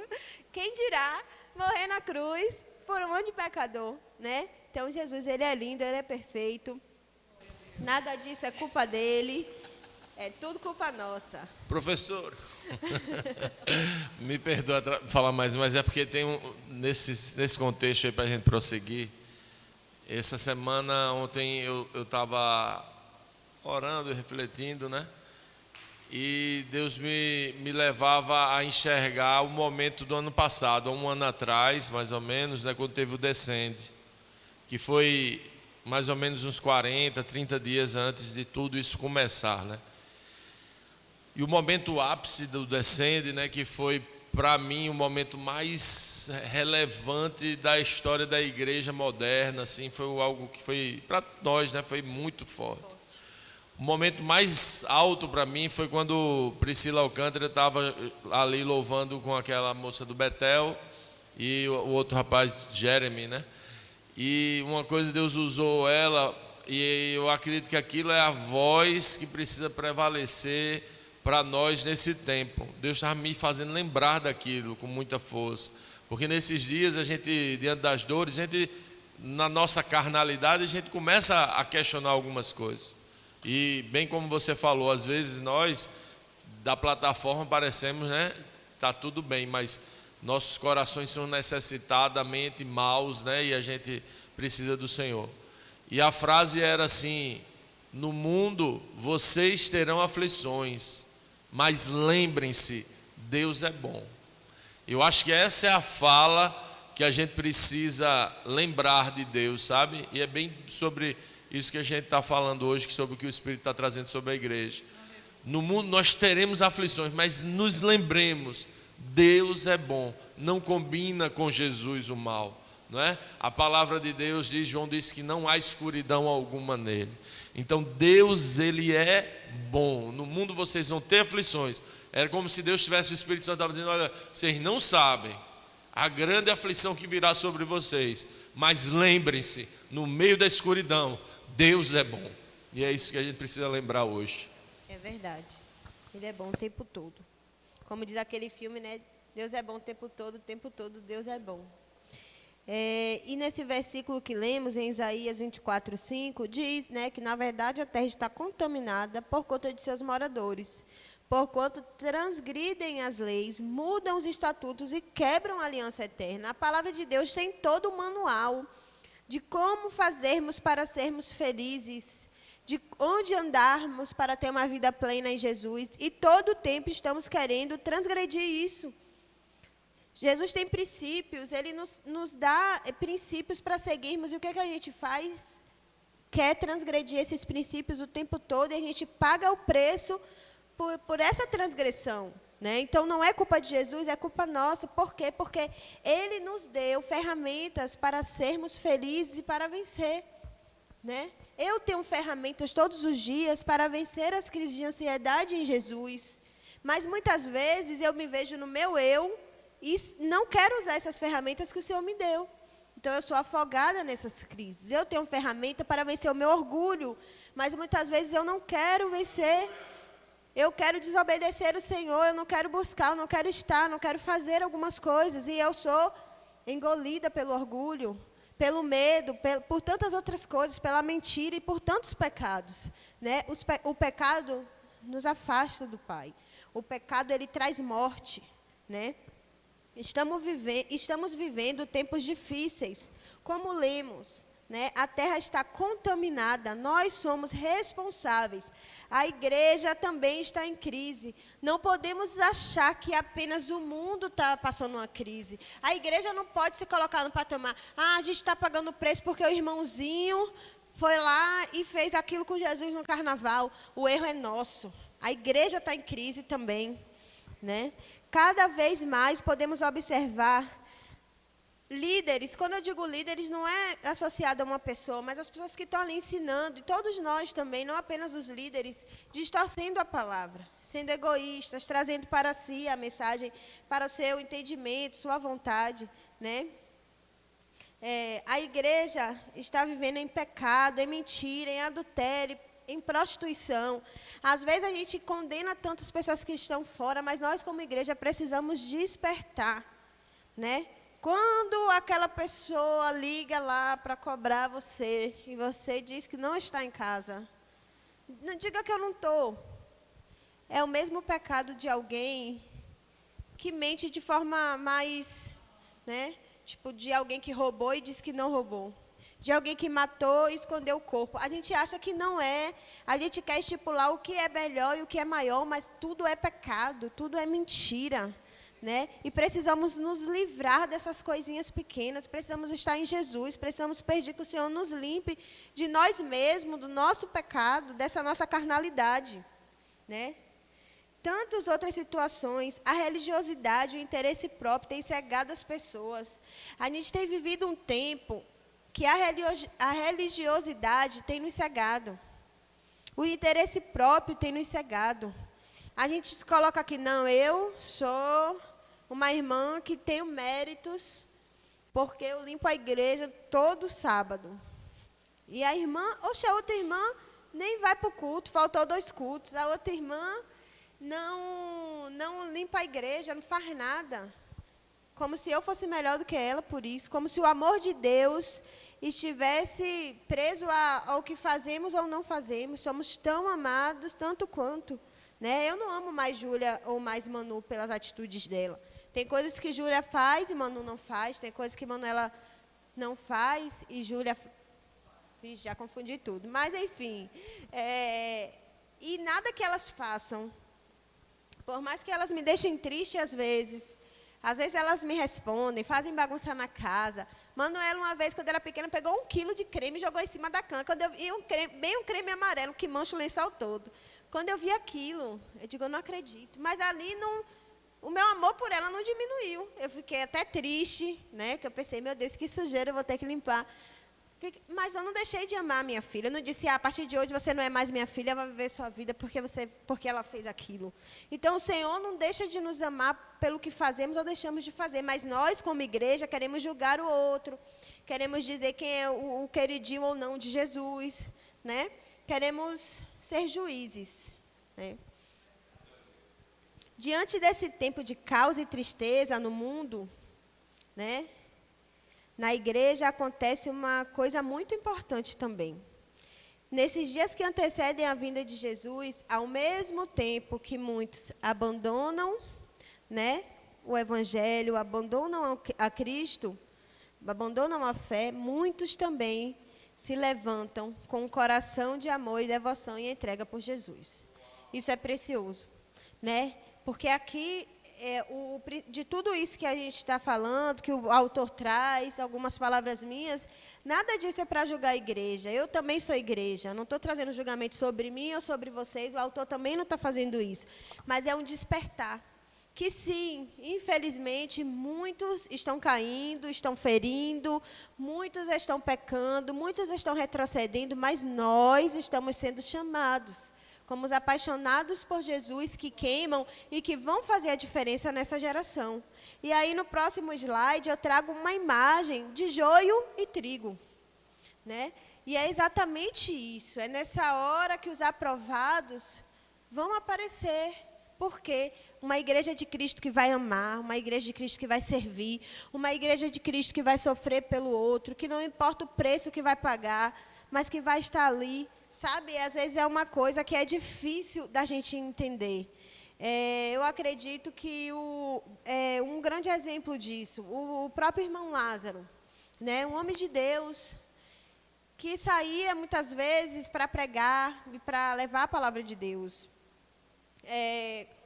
Speaker 1: Quem dirá morrer na cruz por um monte de pecador, né? Então, Jesus, ele é lindo, ele é perfeito. Nada disso é culpa dele, é tudo culpa nossa.
Speaker 3: Professor, me perdoa falar mais, mas é porque tem nesse contexto aí para a gente prosseguir. Essa semana, ontem, eu estava orando e refletindo, né? E Deus me levava a enxergar o momento do ano passado, há um ano atrás, mais ou menos, né, quando teve o Descende, que foi mais ou menos uns 40, 30 dias antes de tudo isso começar, né? E o momento ápice do Descende, né, que foi para mim o momento mais relevante da história da igreja moderna, assim, foi algo que foi para nós, né, foi muito forte. O momento mais alto para mim foi quando Priscila Alcântara estava ali louvando com aquela moça do Betel e o outro rapaz, Jeremy, né? E uma coisa, Deus usou ela, e eu acredito que aquilo é a voz que precisa prevalecer para nós nesse tempo. Deus estava me fazendo lembrar daquilo com muita força, porque nesses dias a gente, diante das dores, a gente, na nossa carnalidade, a gente começa a questionar algumas coisas. E bem como você falou, às vezes nós da plataforma parecemos, né, tá tudo bem, mas nossos corações são necessitadamente maus, né, e a gente precisa do Senhor. E a frase era assim: no mundo vocês terão aflições, mas lembrem-se, Deus é bom. Eu acho que essa é a fala que a gente precisa lembrar de Deus, sabe? E é bem sobre isso que a gente está falando hoje, sobre o que o Espírito está trazendo sobre a igreja. No mundo nós teremos aflições, mas nos lembremos, Deus é bom, não combina com Jesus o mal, não é? A palavra de Deus diz, João disse que não há escuridão alguma nele. Então Deus, ele é bom. No mundo vocês vão ter aflições. Era como se Deus tivesse, o Espírito Santo estava dizendo, olha, vocês não sabem a grande aflição que virá sobre vocês, mas lembrem-se, no meio da escuridão, Deus é bom. E é isso que a gente precisa lembrar hoje.
Speaker 1: É verdade. Ele é bom o tempo todo. Como diz aquele filme, né? Deus é bom o tempo todo Deus é bom. E nesse versículo que lemos, em Isaías 24:5, diz, né, que na verdade a terra está contaminada por conta de seus moradores, porquanto transgridem as leis, mudam os estatutos e quebram a aliança eterna. A palavra de Deus tem todo o manual de como fazermos para sermos felizes, de onde andarmos para ter uma vida plena em Jesus, e todo o tempo estamos querendo transgredir isso. Jesus tem princípios, Ele nos dá princípios para seguirmos, e o que a gente faz? Quer transgredir esses princípios o tempo todo, e a gente paga o preço por essa transgressão, né? Então, não é culpa de Jesus, é culpa nossa. Por quê? Porque Ele nos deu ferramentas para sermos felizes e para vencer, né? Eu tenho ferramentas todos os dias para vencer as crises de ansiedade em Jesus, mas muitas vezes eu me vejo no meu eu e não quero usar essas ferramentas que o Senhor me deu. Então, eu sou afogada nessas crises. Eu tenho ferramenta para vencer o meu orgulho, mas muitas vezes eu não quero vencer. Eu quero desobedecer o Senhor, eu não quero buscar, eu não quero estar, não quero fazer algumas coisas. E eu sou engolida pelo orgulho, pelo medo, por tantas outras coisas, pela mentira e por tantos pecados, né? O pecado nos afasta do Pai. O pecado, ele traz morte, né? Estamos vivendo tempos difíceis, como lemos, né? A terra está contaminada, nós somos responsáveis. A igreja também está em crise. Não podemos achar que apenas o mundo está passando uma crise. A igreja não pode se colocar no patamar. A gente está pagando preço porque o irmãozinho foi lá e fez aquilo com Jesus no carnaval. O erro é nosso. A igreja está em crise também, né? Cada vez mais podemos observar líderes. Quando eu digo líderes, não é associado a uma pessoa, mas as pessoas que estão ali ensinando, e todos nós também, não apenas os líderes, distorcendo a palavra, sendo egoístas, trazendo para si a mensagem, para o seu entendimento, sua vontade, né? A igreja está vivendo em pecado, em mentira, em adultério, em prostituição. Às vezes a gente condena tantas pessoas que estão fora, mas nós como igreja precisamos despertar, né? Quando aquela pessoa liga lá para cobrar você, e você diz que não está em casa, não diga que eu não estou. É o mesmo pecado de alguém que mente de forma mais, né? Tipo, de alguém que roubou e diz que não roubou. De alguém que matou e escondeu o corpo. A gente acha que não é. A gente quer estipular o que é melhor e o que é maior, mas tudo é pecado, tudo é mentira, né? E precisamos nos livrar dessas coisinhas pequenas. Precisamos estar em Jesus. Precisamos pedir que o Senhor nos limpe de nós mesmos, do nosso pecado, dessa nossa carnalidade, né? Tantas outras situações, a religiosidade, o interesse próprio tem cegado as pessoas. A gente tem vivido um tempo que a religiosidade tem nos cegado. O interesse próprio tem nos cegado. A gente se coloca aqui, não, eu sou uma irmã que tenho méritos, porque eu limpo a igreja todo sábado. E a outra irmã nem vai para o culto, faltou 2 cultos. A outra irmã não limpa a igreja, não faz nada. Como se eu fosse melhor do que ela por isso. Como se o amor de Deus estivesse preso ao que fazemos ou não fazemos. Somos tão amados, tanto quanto, né? Eu não amo mais Júlia ou mais Manu pelas atitudes dela. Tem coisas que Júlia faz e Manu não faz. Tem coisas que Manuela não faz e Júlia... Já confundi tudo. Mas, enfim. E nada que elas façam, por mais que elas me deixem triste às vezes, Às vezes elas me respondem, fazem bagunça na casa. Manuela, uma vez, quando era pequena, pegou 1 quilo de creme e jogou em cima da cama. E bem um creme amarelo que mancha o lençol todo. Quando eu vi aquilo, eu digo, eu não acredito. Mas ali, o meu amor por ela não diminuiu. Eu fiquei até triste, né? Que eu pensei, meu Deus, que sujeira, eu vou ter que limpar. Mas eu não deixei de amar a minha filha. Eu não disse, a partir de hoje você não é mais minha filha, vai viver sua vida porque ela fez aquilo. Então, o Senhor não deixa de nos amar pelo que fazemos ou deixamos de fazer. Mas nós, como igreja, queremos julgar o outro. Queremos dizer quem é o queridinho ou não de Jesus, né? Queremos ser juízes, né? Diante desse tempo de caos e tristeza no mundo, né? Na igreja acontece uma coisa muito importante também. Nesses dias que antecedem a vinda de Jesus, ao mesmo tempo que muitos abandonam, né, o Evangelho, abandonam a Cristo, abandonam a fé, muitos também se levantam com um coração de amor e devoção e entrega por Jesus. Isso é precioso, né? Porque aqui, de tudo isso que a gente está falando, que o autor traz, algumas palavras minhas, nada disso é para julgar a igreja. Eu também sou igreja, não estou trazendo julgamento sobre mim ou sobre vocês, o autor também não está fazendo isso. Mas é um despertar. Que sim, infelizmente, muitos estão caindo, estão ferindo, muitos estão pecando, muitos estão retrocedendo, mas nós estamos sendo chamados como os apaixonados por Jesus, que queimam e que vão fazer a diferença nessa geração. E aí, no próximo slide, eu trago uma imagem de joio e trigo, né? E é exatamente isso, é nessa hora que os aprovados vão aparecer. Por quê? Uma igreja de Cristo que vai amar, uma igreja de Cristo que vai servir, uma igreja de Cristo que vai sofrer pelo outro, que não importa o preço que vai pagar, mas que vai estar ali. Sabe, às vezes é uma coisa que é difícil da gente entender. Eu acredito que um grande exemplo disso, o próprio irmão Lázaro, né, um homem de Deus, que saía muitas vezes para pregar e para levar a palavra de Deus.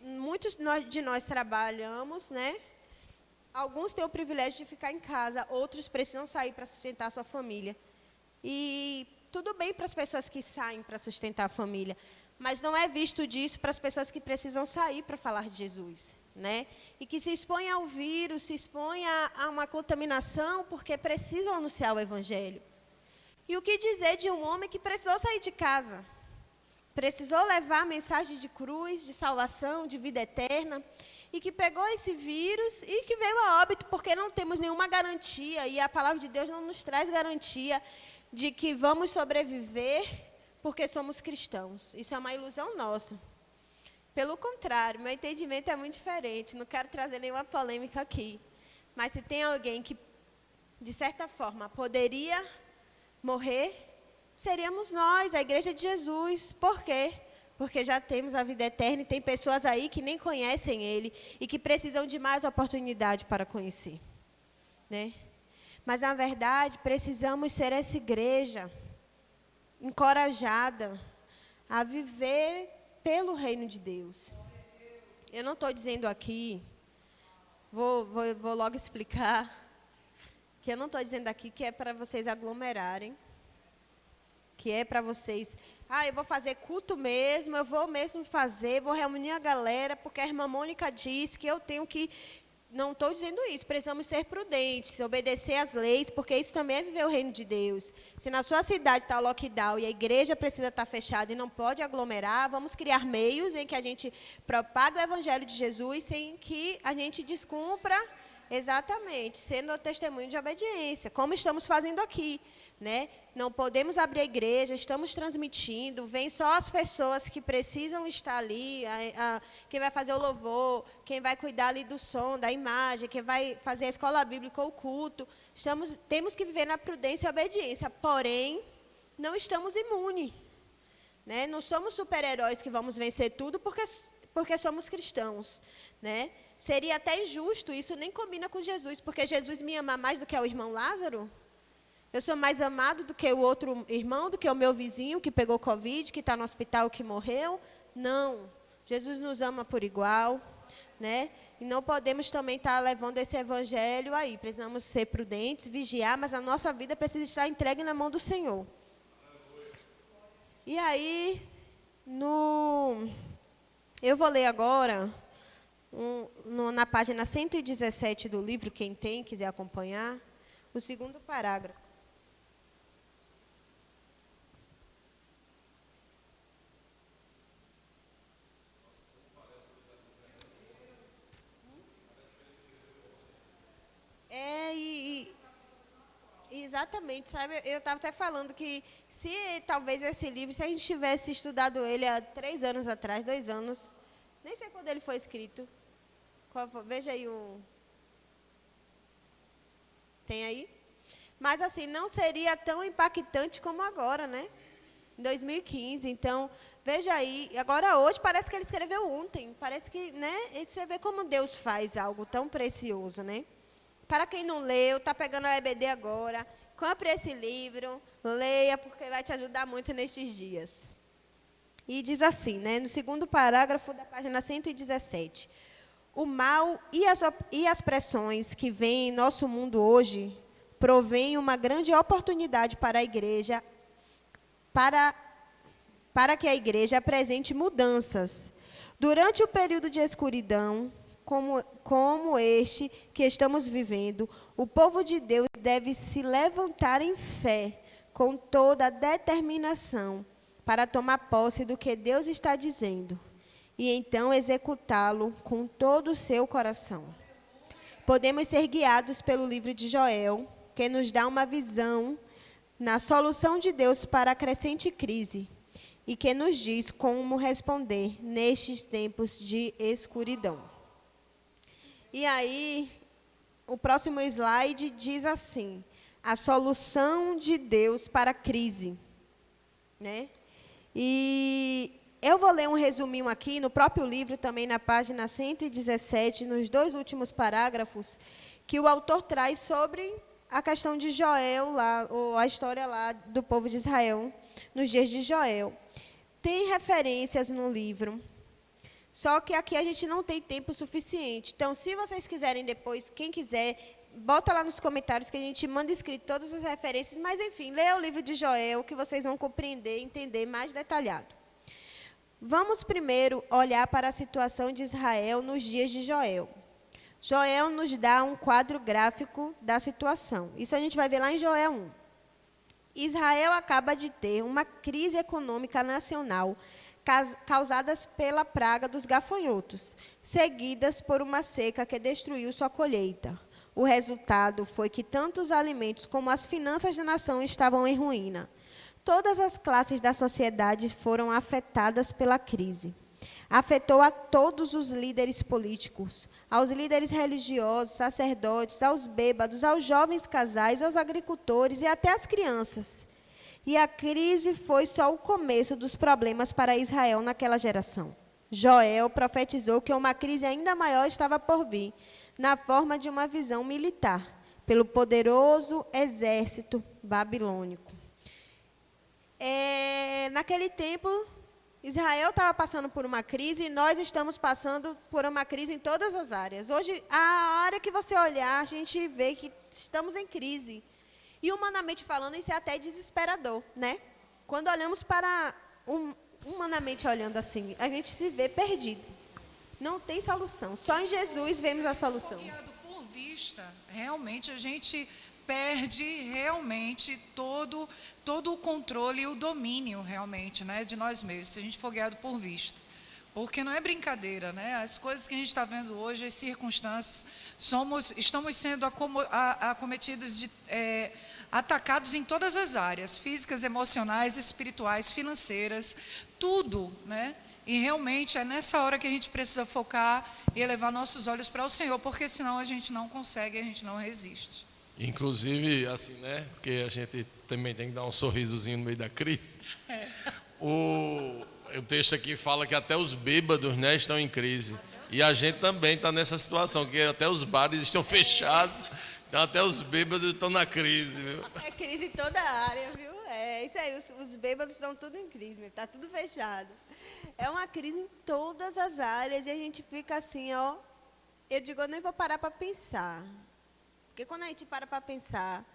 Speaker 1: Muitos de nós trabalhamos, né? Alguns têm o privilégio de ficar em casa, outros precisam sair para sustentar a sua família. E tudo bem para as pessoas que saem para sustentar a família, mas não é visto disso para as pessoas que precisam sair para falar de Jesus, né? E que se expõem ao vírus, se expõem a uma contaminação porque precisam anunciar o Evangelho. E o que dizer de um homem que precisou sair de casa? Precisou levar a mensagem de cruz, de salvação, de vida eterna, e que pegou esse vírus e que veio a óbito, porque não temos nenhuma garantia, e a palavra de Deus não nos traz garantia de que vamos sobreviver porque somos cristãos. Isso é uma ilusão nossa. Pelo contrário, meu entendimento é muito diferente, não quero trazer nenhuma polêmica aqui. Mas se tem alguém que, de certa forma, poderia morrer, seríamos nós, a igreja de Jesus. Por quê? Porque já temos a vida eterna e tem pessoas aí que nem conhecem Ele e que precisam de mais oportunidade para conhecer, né? Mas, na verdade, precisamos ser essa igreja encorajada a viver pelo reino de Deus. Eu não estou dizendo aqui, vou logo explicar, que eu não estou dizendo aqui que é para vocês aglomerarem, que é para vocês, eu vou fazer culto mesmo, eu vou mesmo fazer, vou reunir a galera, porque a irmã Mônica disse que eu tenho que... Não estou dizendo isso, precisamos ser prudentes, obedecer às leis, porque isso também é viver o reino de Deus. Se na sua cidade está lockdown e a igreja precisa estar fechada e não pode aglomerar, vamos criar meios em que a gente propague o evangelho de Jesus sem que a gente descumpra, exatamente, sendo testemunho de obediência, como estamos fazendo aqui, né? Não podemos abrir a igreja, estamos transmitindo, vem só as pessoas que precisam estar ali, quem vai fazer o louvor, quem vai cuidar ali do som, da imagem, quem vai fazer a escola bíblica ou o culto. Temos que viver na prudência e obediência, porém, não estamos imunes, né? Não somos super-heróis que vamos vencer tudo porque somos cristãos, né? Seria até injusto, isso nem combina com Jesus, porque Jesus me ama mais do que o irmão Lázaro? Eu sou mais amado do que o outro irmão, do que o meu vizinho que pegou Covid, que está no hospital, que morreu? Não. Jesus nos ama por igual. né? E não podemos também estar levando esse evangelho aí. Precisamos ser prudentes, vigiar, mas a nossa vida precisa estar entregue na mão do Senhor. E aí, eu vou ler agora, na página 117 do livro, quem tem, quiser acompanhar, o segundo parágrafo. Exatamente, sabe? Eu estava até falando que se talvez esse livro, se a gente tivesse estudado ele há 3 anos atrás, 2 anos, nem sei quando ele foi escrito. Veja aí o... Tem aí? Mas assim, não seria tão impactante como agora, né? Em 2015, então, veja aí, agora hoje parece que ele escreveu ontem, parece que, né? E você vê como Deus faz algo tão precioso, né? Para quem não leu, está pegando a EBD agora, compre esse livro, leia, porque vai te ajudar muito nestes dias. E diz assim, né, no segundo parágrafo da página 117. O mal e as pressões que vêm em nosso mundo hoje provêm uma grande oportunidade para a igreja, para que a igreja apresente mudanças. Durante o período de escuridão, como este que estamos vivendo, o povo de Deus deve se levantar em fé, com toda a determinação, para tomar posse do que Deus está dizendo, e então executá-lo com todo o seu coração. Podemos ser guiados pelo livro de Joel, que nos dá uma visão na solução de Deus para a crescente crise, e que nos diz como responder nestes tempos de escuridão. E aí, o próximo slide diz assim, a solução de Deus para a crise, né? E eu vou ler um resuminho aqui, no próprio livro, também na página 117, nos 2 últimos parágrafos, que o autor traz sobre a questão de Joel, lá, ou a história lá do povo de Israel, nos dias de Joel. Tem referências no livro, só que aqui a gente não tem tempo suficiente. Então, se vocês quiserem depois, quem quiser, bota lá nos comentários que a gente manda escrito todas as referências. Mas, enfim, leia o livro de Joel, que vocês vão compreender e entender mais detalhado. Vamos primeiro olhar para a situação de Israel nos dias de Joel. Joel nos dá um quadro gráfico da situação. Isso a gente vai ver lá em Joel 1. Israel acaba de ter uma crise econômica nacional causadas pela praga dos gafanhotos, seguidas por uma seca que destruiu sua colheita. O resultado foi que tanto os alimentos como as finanças da nação estavam em ruína. Todas as classes da sociedade foram afetadas pela crise. Afetou a todos os líderes políticos, aos líderes religiosos, sacerdotes, aos bêbados, aos jovens casais, aos agricultores e até às crianças. E a crise foi só o começo dos problemas para Israel naquela geração. Joel profetizou que uma crise ainda maior estava por vir, na forma de uma visão militar, pelo poderoso exército babilônico. Naquele tempo, Israel estava passando por uma crise e nós estamos passando por uma crise em todas as áreas. Hoje, a área que você olhar, a gente vê que estamos em crise. E humanamente falando, isso é até desesperador, né? Quando olhamos para, humanamente olhando assim, a gente se vê perdido. Não tem solução. Só em Jesus vemos a solução.
Speaker 2: Guiado por vista, realmente a gente perde realmente todo o controle e o domínio realmente, né, de nós mesmos, se a gente for guiado por vista. Porque não é brincadeira, né? As coisas que a gente está vendo hoje, as circunstâncias, estamos sendo acometidos atacados em todas as áreas, físicas, emocionais, espirituais, financeiras, tudo, né? E realmente é nessa hora que a gente precisa focar e elevar nossos olhos para o Senhor, porque senão a gente não consegue, a gente não resiste.
Speaker 3: Inclusive, assim, né? Porque a gente também tem que dar um sorrisozinho no meio da crise. O texto aqui fala que até os bêbados, né, estão em crise. E a gente também está nessa situação, que até os bares estão fechados, então até os bêbados estão na crise, viu?
Speaker 1: É crise em toda a área, viu? É isso aí, os bêbados estão tudo em crise, está tudo fechado. É uma crise em todas as áreas e a gente fica assim, ó, eu digo, eu nem vou parar para pensar. Porque quando a gente para pensar,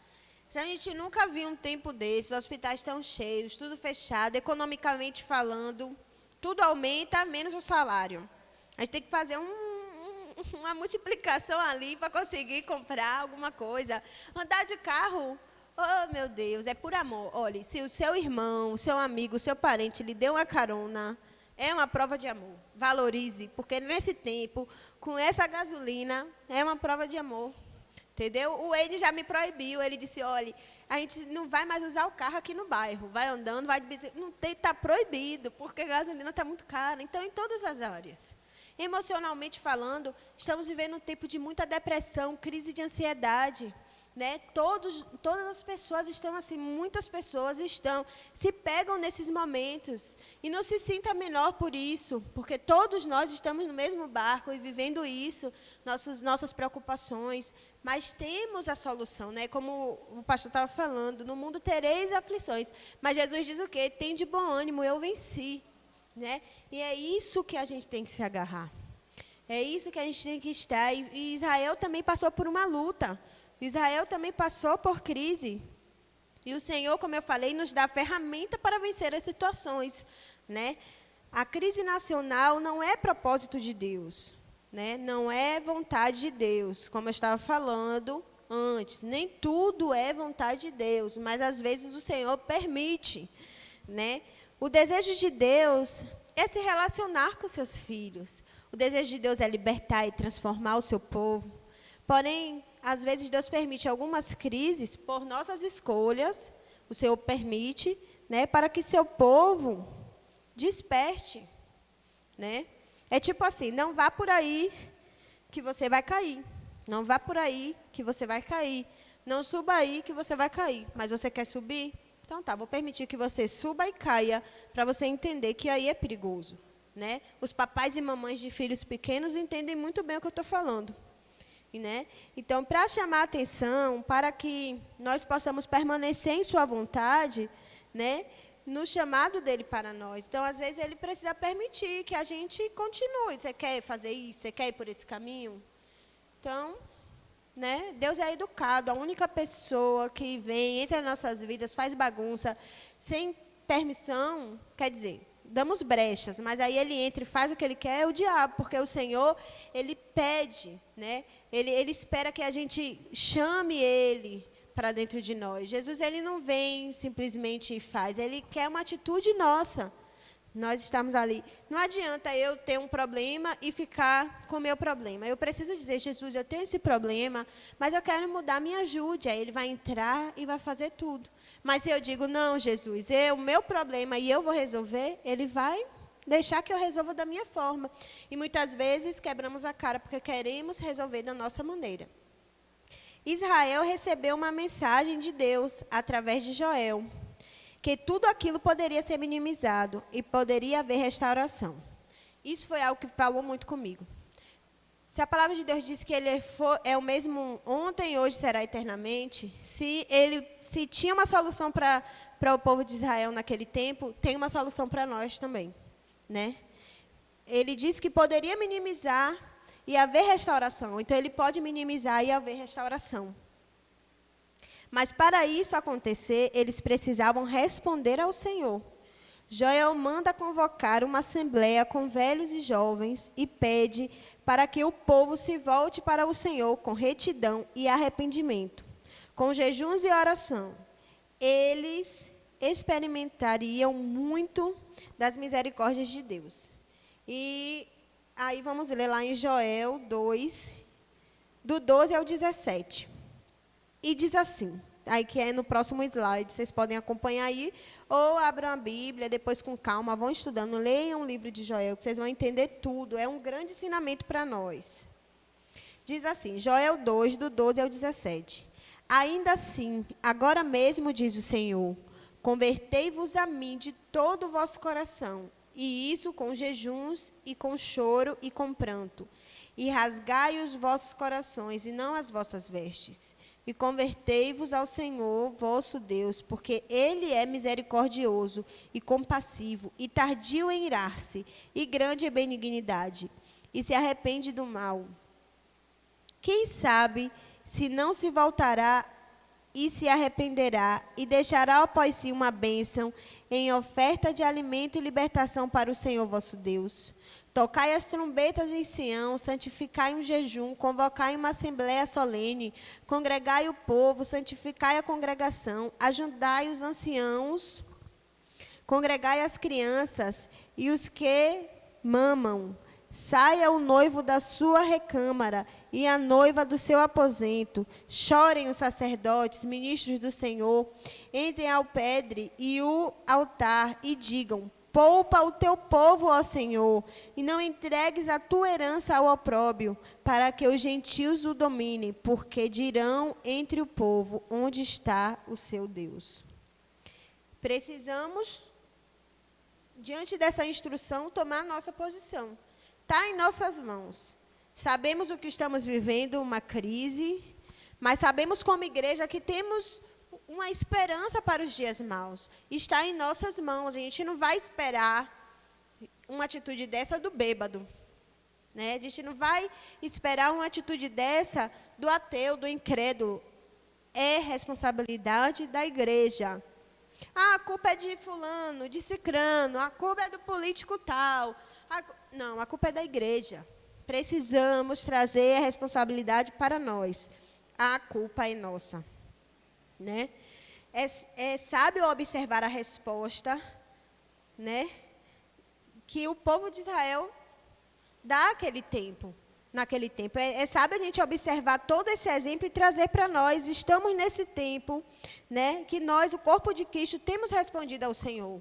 Speaker 1: se a gente nunca viu um tempo desses, os hospitais estão cheios, tudo fechado, economicamente falando, tudo aumenta, menos o salário. A gente tem que fazer uma multiplicação ali para conseguir comprar alguma coisa. Andar de carro, oh meu Deus, é por amor. Olha, se o seu irmão, o seu amigo, o seu parente lhe deu uma carona, é uma prova de amor. Valorize, porque nesse tempo, com essa gasolina, é uma prova de amor. Entendeu? O Eide já me proibiu. Ele disse, olha, a gente não vai mais usar o carro aqui no bairro. Vai andando, vai de bicicleta. Não tem, está proibido, porque a gasolina está muito cara. Então, em todas as áreas. Emocionalmente falando, estamos vivendo um tempo de muita depressão, crise de ansiedade. Né? Todas as pessoas estão assim, muitas pessoas se pegam nesses momentos. E não se sinta menor por isso, porque todos nós estamos no mesmo barco e vivendo isso, nossas preocupações. Mas temos a solução, né? Como o pastor estava falando, no mundo tereis aflições. Mas Jesus diz o quê? Tem de bom ânimo, eu venci. Né? E é isso que a gente tem que se agarrar. É isso que a gente tem que estar. E Israel também passou por uma luta. Israel também passou por crise. E o Senhor, como eu falei, nos dá ferramenta para vencer as situações. Né? A crise nacional não é propósito de Deus. Né? Não é vontade de Deus. Como eu estava falando antes, nem tudo é vontade de Deus. Mas, às vezes, o Senhor permite. Né? O desejo de Deus é se relacionar com seus filhos. O desejo de Deus é libertar e transformar o seu povo. Porém, às vezes, Deus permite algumas crises por nossas escolhas. O Senhor permite, né, para que seu povo desperte. Né? É tipo assim, não vá por aí que você vai cair. Não vá por aí que você vai cair. Não suba aí que você vai cair. Mas você quer subir? Então tá, vou permitir que você suba e caia para você entender que aí é perigoso. Né? Os papais e mamães de filhos pequenos entendem muito bem o que eu estou falando. Né? Então, para chamar a atenção, para que nós possamos permanecer em sua vontade, né, no chamado dele para nós. Então, às vezes, ele precisa permitir que a gente continue. Você quer fazer isso? Você quer ir por esse caminho? Então, né, Deus é educado. A única pessoa que vem, entra nas nossas vidas, faz bagunça, sem permissão, quer dizer, damos brechas, mas aí ele entra e faz o que ele quer, é o diabo, porque o Senhor, ele pede, né? Ele espera que a gente chame ele para dentro de nós. Jesus, ele não vem simplesmente e faz, ele quer uma atitude nossa. Nós estamos ali. Não adianta eu ter um problema e ficar com o meu problema. Eu preciso dizer, Jesus, eu tenho esse problema, mas eu quero mudar, me ajude. Aí ele vai entrar e vai fazer tudo. Mas se eu digo, não, Jesus, o meu problema e eu vou resolver, ele vai deixar que eu resolva da minha forma. E muitas vezes quebramos a cara porque queremos resolver da nossa maneira. Israel recebeu uma mensagem de Deus através de Joel, que tudo aquilo poderia ser minimizado e poderia haver restauração. Isso foi algo que falou muito comigo. Se a palavra de Deus diz que ele é o mesmo ontem e hoje será eternamente, se tinha uma solução para o povo de Israel naquele tempo, tem uma solução para nós também. Né? Ele disse que poderia minimizar e haver restauração. Então, ele pode minimizar e haver restauração. Mas, para isso acontecer, eles precisavam responder ao Senhor. Joel manda convocar uma assembleia com velhos e jovens e pede para que o povo se volte para o Senhor com retidão e arrependimento, com jejuns e oração. Eles experimentariam muito das misericórdias de Deus. E aí vamos ler lá em Joel 2, do 12 ao 17. E diz assim, aí que é no próximo slide, vocês podem acompanhar aí, ou abram a Bíblia, depois com calma, vão estudando, leiam o livro de Joel, que vocês vão entender tudo, é um grande ensinamento para nós. Diz assim, Joel 2, do 12 ao 17. Ainda assim, agora mesmo, diz o Senhor, convertei-vos a mim de todo o vosso coração, e isso com jejuns, e com choro, e com pranto. E rasgai os vossos corações, e não as vossas vestes. E convertei-vos ao Senhor, vosso Deus, porque Ele é misericordioso e compassivo, e tardio em irar-se, e grande em benignidade, e se arrepende do mal. Quem sabe se não se voltará e se arrependerá, e deixará após si uma bênção em oferta de alimento e libertação para o Senhor vosso Deus. Tocai as trombetas em Sião, santificai um jejum, convocai uma assembléia solene, congregai o povo, santificai a congregação, ajudai os anciãos, congregai as crianças e os que mamam. Saia o noivo da sua recâmara e a noiva do seu aposento. Chorem os sacerdotes, ministros do Senhor. Entrem ao pedre e o altar e digam: poupa o teu povo, ó Senhor, e não entregues a tua herança ao opróbrio, para que os gentios o dominem, porque dirão entre o povo: onde está o seu Deus? Precisamos, diante dessa instrução, tomar nossa posição. Está em nossas mãos. Sabemos o que estamos vivendo, uma crise, mas sabemos como igreja que temos uma esperança para os dias maus. Está em nossas mãos. A gente não vai esperar uma atitude dessa do bêbado, né? A gente não vai esperar uma atitude dessa do ateu, do incrédulo. É responsabilidade da igreja. Ah, a culpa é de fulano, de cicrano, a culpa é do político tal. Não, a culpa é da igreja. Precisamos trazer a responsabilidade para nós. A culpa é nossa, né? É sábio observar a resposta, né, que o povo de Israel dá naquele tempo. É sábio a gente observar todo esse exemplo e trazer para nós. Estamos nesse tempo, né, que nós, o corpo de Cristo, temos respondido ao Senhor.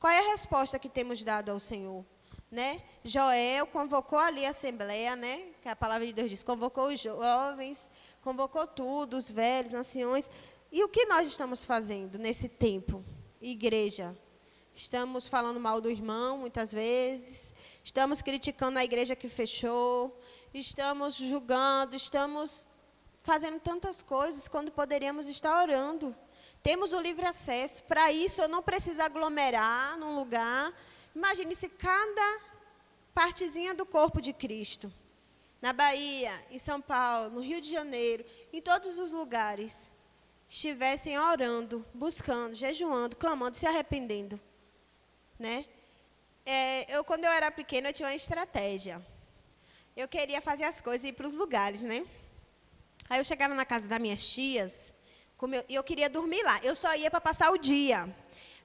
Speaker 1: Qual é a resposta que temos dado ao Senhor? Né? Joel convocou ali a assembleia, né, que a palavra de Deus diz, convocou os jovens, convocou tudo, os velhos, anciões. E o que nós estamos fazendo nesse tempo? Igreja. Estamos falando mal do irmão, muitas vezes. Estamos criticando a igreja que fechou. Estamos julgando, estamos fazendo tantas coisas quando poderíamos estar orando. Temos o livre acesso. Para isso, eu não preciso aglomerar num lugar. Imagine se cada partezinha do corpo de Cristo, na Bahia, em São Paulo, no Rio de Janeiro, em todos os lugares, estivessem orando, buscando, jejuando, clamando, se arrependendo, né? Quando eu era pequena, eu tinha uma estratégia. Eu queria fazer as coisas e ir para os lugares, né? Aí eu chegava na casa das minhas tias, e eu queria dormir lá. Eu só ia para passar o dia.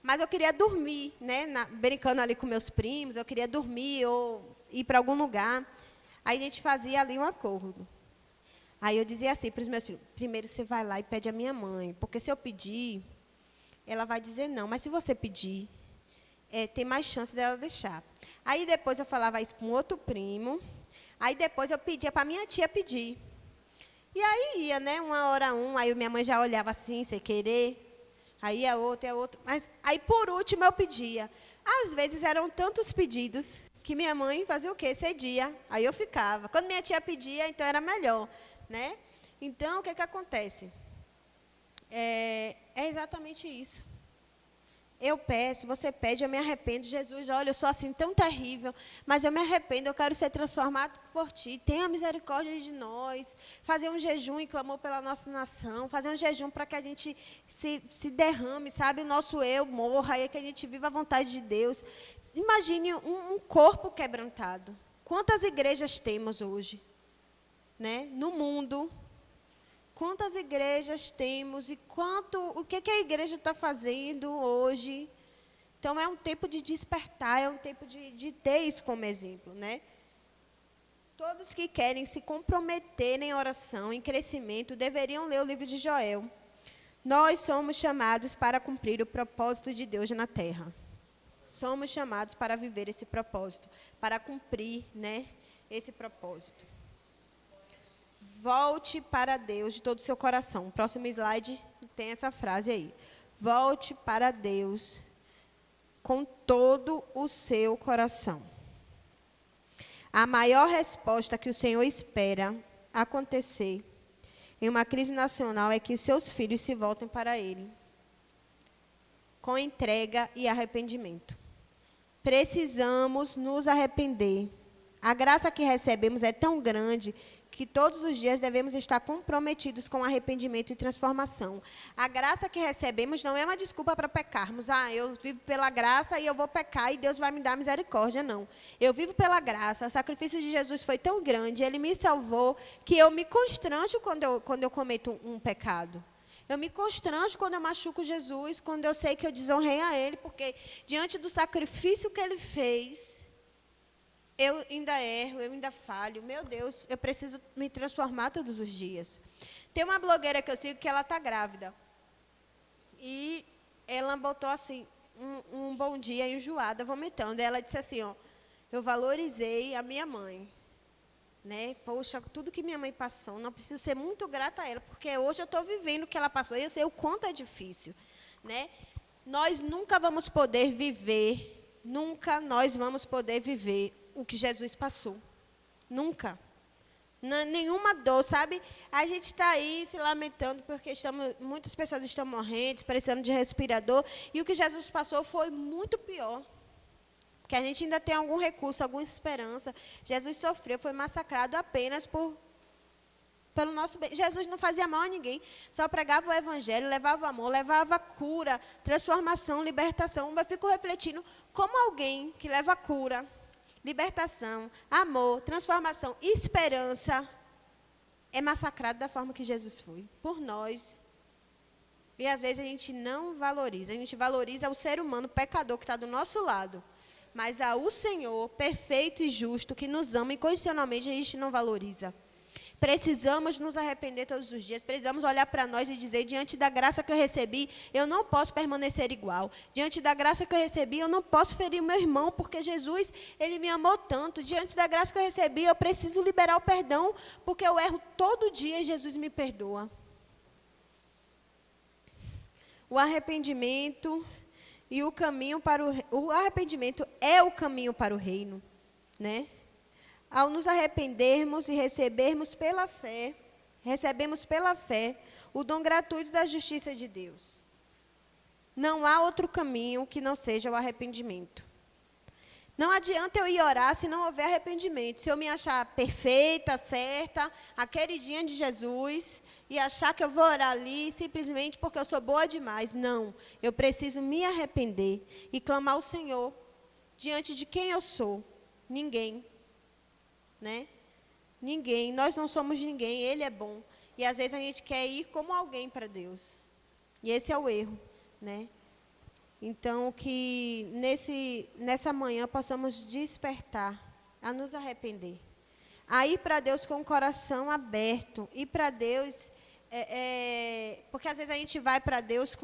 Speaker 1: Mas eu queria dormir, né, brincando ali com meus primos, eu queria dormir ou ir para algum lugar. Aí a gente fazia ali um acordo. Aí eu dizia assim para os meus filhos: primeiro você vai lá e pede à minha mãe, porque se eu pedir, ela vai dizer não, mas se você pedir, tem mais chance dela deixar. Aí depois eu falava isso para um outro primo, aí depois eu pedia para minha tia pedir. E aí ia, né, uma hora aí minha mãe já olhava assim, sem querer. Aí a outra, mas aí por último eu pedia. Às vezes eram tantos pedidos que minha mãe fazia o quê? Cedia. Aí eu ficava. Quando minha tia pedia, então era melhor, né? Então o que acontece? É exatamente isso. Eu peço, você pede, eu me arrependo. Jesus, olha, eu sou assim tão terrível, mas eu me arrependo, eu quero ser transformado por ti. Tenha misericórdia de nós. Fazer um jejum e clamor pela nossa nação. Fazer um jejum para que a gente se derrame, sabe? O nosso eu morra e que a gente viva a vontade de Deus. Imagine um corpo quebrantado. Quantas igrejas temos hoje, né? No mundo. Quantas igrejas temos e o que a igreja está fazendo hoje? Então, é um tempo de despertar, é um tempo de ter isso como exemplo, né? Todos que querem se comprometer em oração, em crescimento, deveriam ler o livro de Joel. Nós somos chamados para cumprir o propósito de Deus na terra. Somos chamados para viver esse propósito, para cumprir, né, esse propósito. Volte para Deus de todo o seu coração. O próximo slide tem essa frase aí. Volte para Deus com todo o seu coração. A maior resposta que o Senhor espera acontecer em uma crise nacional é que os seus filhos se voltem para Ele, com entrega e arrependimento. Precisamos nos arrepender. A graça que recebemos é tão grande que todos os dias devemos estar comprometidos com arrependimento e transformação. A graça que recebemos não é uma desculpa para pecarmos. Eu vivo pela graça e eu vou pecar e Deus vai me dar misericórdia. Não. Eu vivo pela graça. O sacrifício de Jesus foi tão grande, Ele me salvou, que eu me constranjo quando eu cometo um pecado. Eu me constranjo quando eu machuco Jesus, quando eu sei que eu desonrei a Ele, porque diante do sacrifício que Ele fez, eu ainda erro, eu ainda falho. Meu Deus, eu preciso me transformar todos os dias. Tem uma blogueira que eu sigo que ela está grávida. E ela botou assim, um bom dia enjoada, vomitando. E ela disse assim, eu valorizei a minha mãe. Né? Poxa, tudo que minha mãe passou, não preciso ser muito grata a ela, porque hoje eu estou vivendo o que ela passou e eu sei o quanto é difícil. Né? Nós nunca vamos poder viver o que Jesus passou. Nunca. Nenhuma dor, sabe? A gente está aí se lamentando porque muitas pessoas estão morrendo, precisando de respirador, e o que Jesus passou foi muito pior. Que a gente ainda tem algum recurso, alguma esperança. Jesus sofreu, foi massacrado apenas pelo nosso bem. Jesus não fazia mal a ninguém, só pregava o evangelho, levava amor, levava cura, transformação, libertação. Eu fico refletindo como alguém que leva cura, libertação, amor, transformação, esperança, é massacrado da forma que Jesus foi, por nós. E às vezes a gente não valoriza, a gente valoriza o ser humano pecador que está do nosso lado. Mas o Senhor, perfeito e justo, que nos ama incondicionalmente, a gente não valoriza. Precisamos nos arrepender todos os dias, precisamos olhar para nós e dizer, diante da graça que eu recebi, eu não posso permanecer igual. Diante da graça que eu recebi, eu não posso ferir o meu irmão, porque Jesus, Ele me amou tanto. Diante da graça que eu recebi, eu preciso liberar o perdão, porque eu erro todo dia e Jesus me perdoa. O arrependimento... E o arrependimento é o caminho para o reino, né? Ao nos arrependermos e recebemos pela fé o dom gratuito da justiça de Deus. Não há outro caminho que não seja o arrependimento. Não adianta eu ir orar se não houver arrependimento. Se eu me achar perfeita, certa, a queridinha de Jesus, e achar que eu vou orar ali simplesmente porque eu sou boa demais. Não, eu preciso me arrepender e clamar ao Senhor diante de quem eu sou. Ninguém, né? Ninguém, nós não somos ninguém, Ele é bom. E às vezes a gente quer ir como alguém para Deus. E esse é o erro, né? Então, que nessa manhã possamos despertar a nos arrepender. A ir para Deus com o coração aberto. Ir para Deus, porque às vezes a gente vai para Deus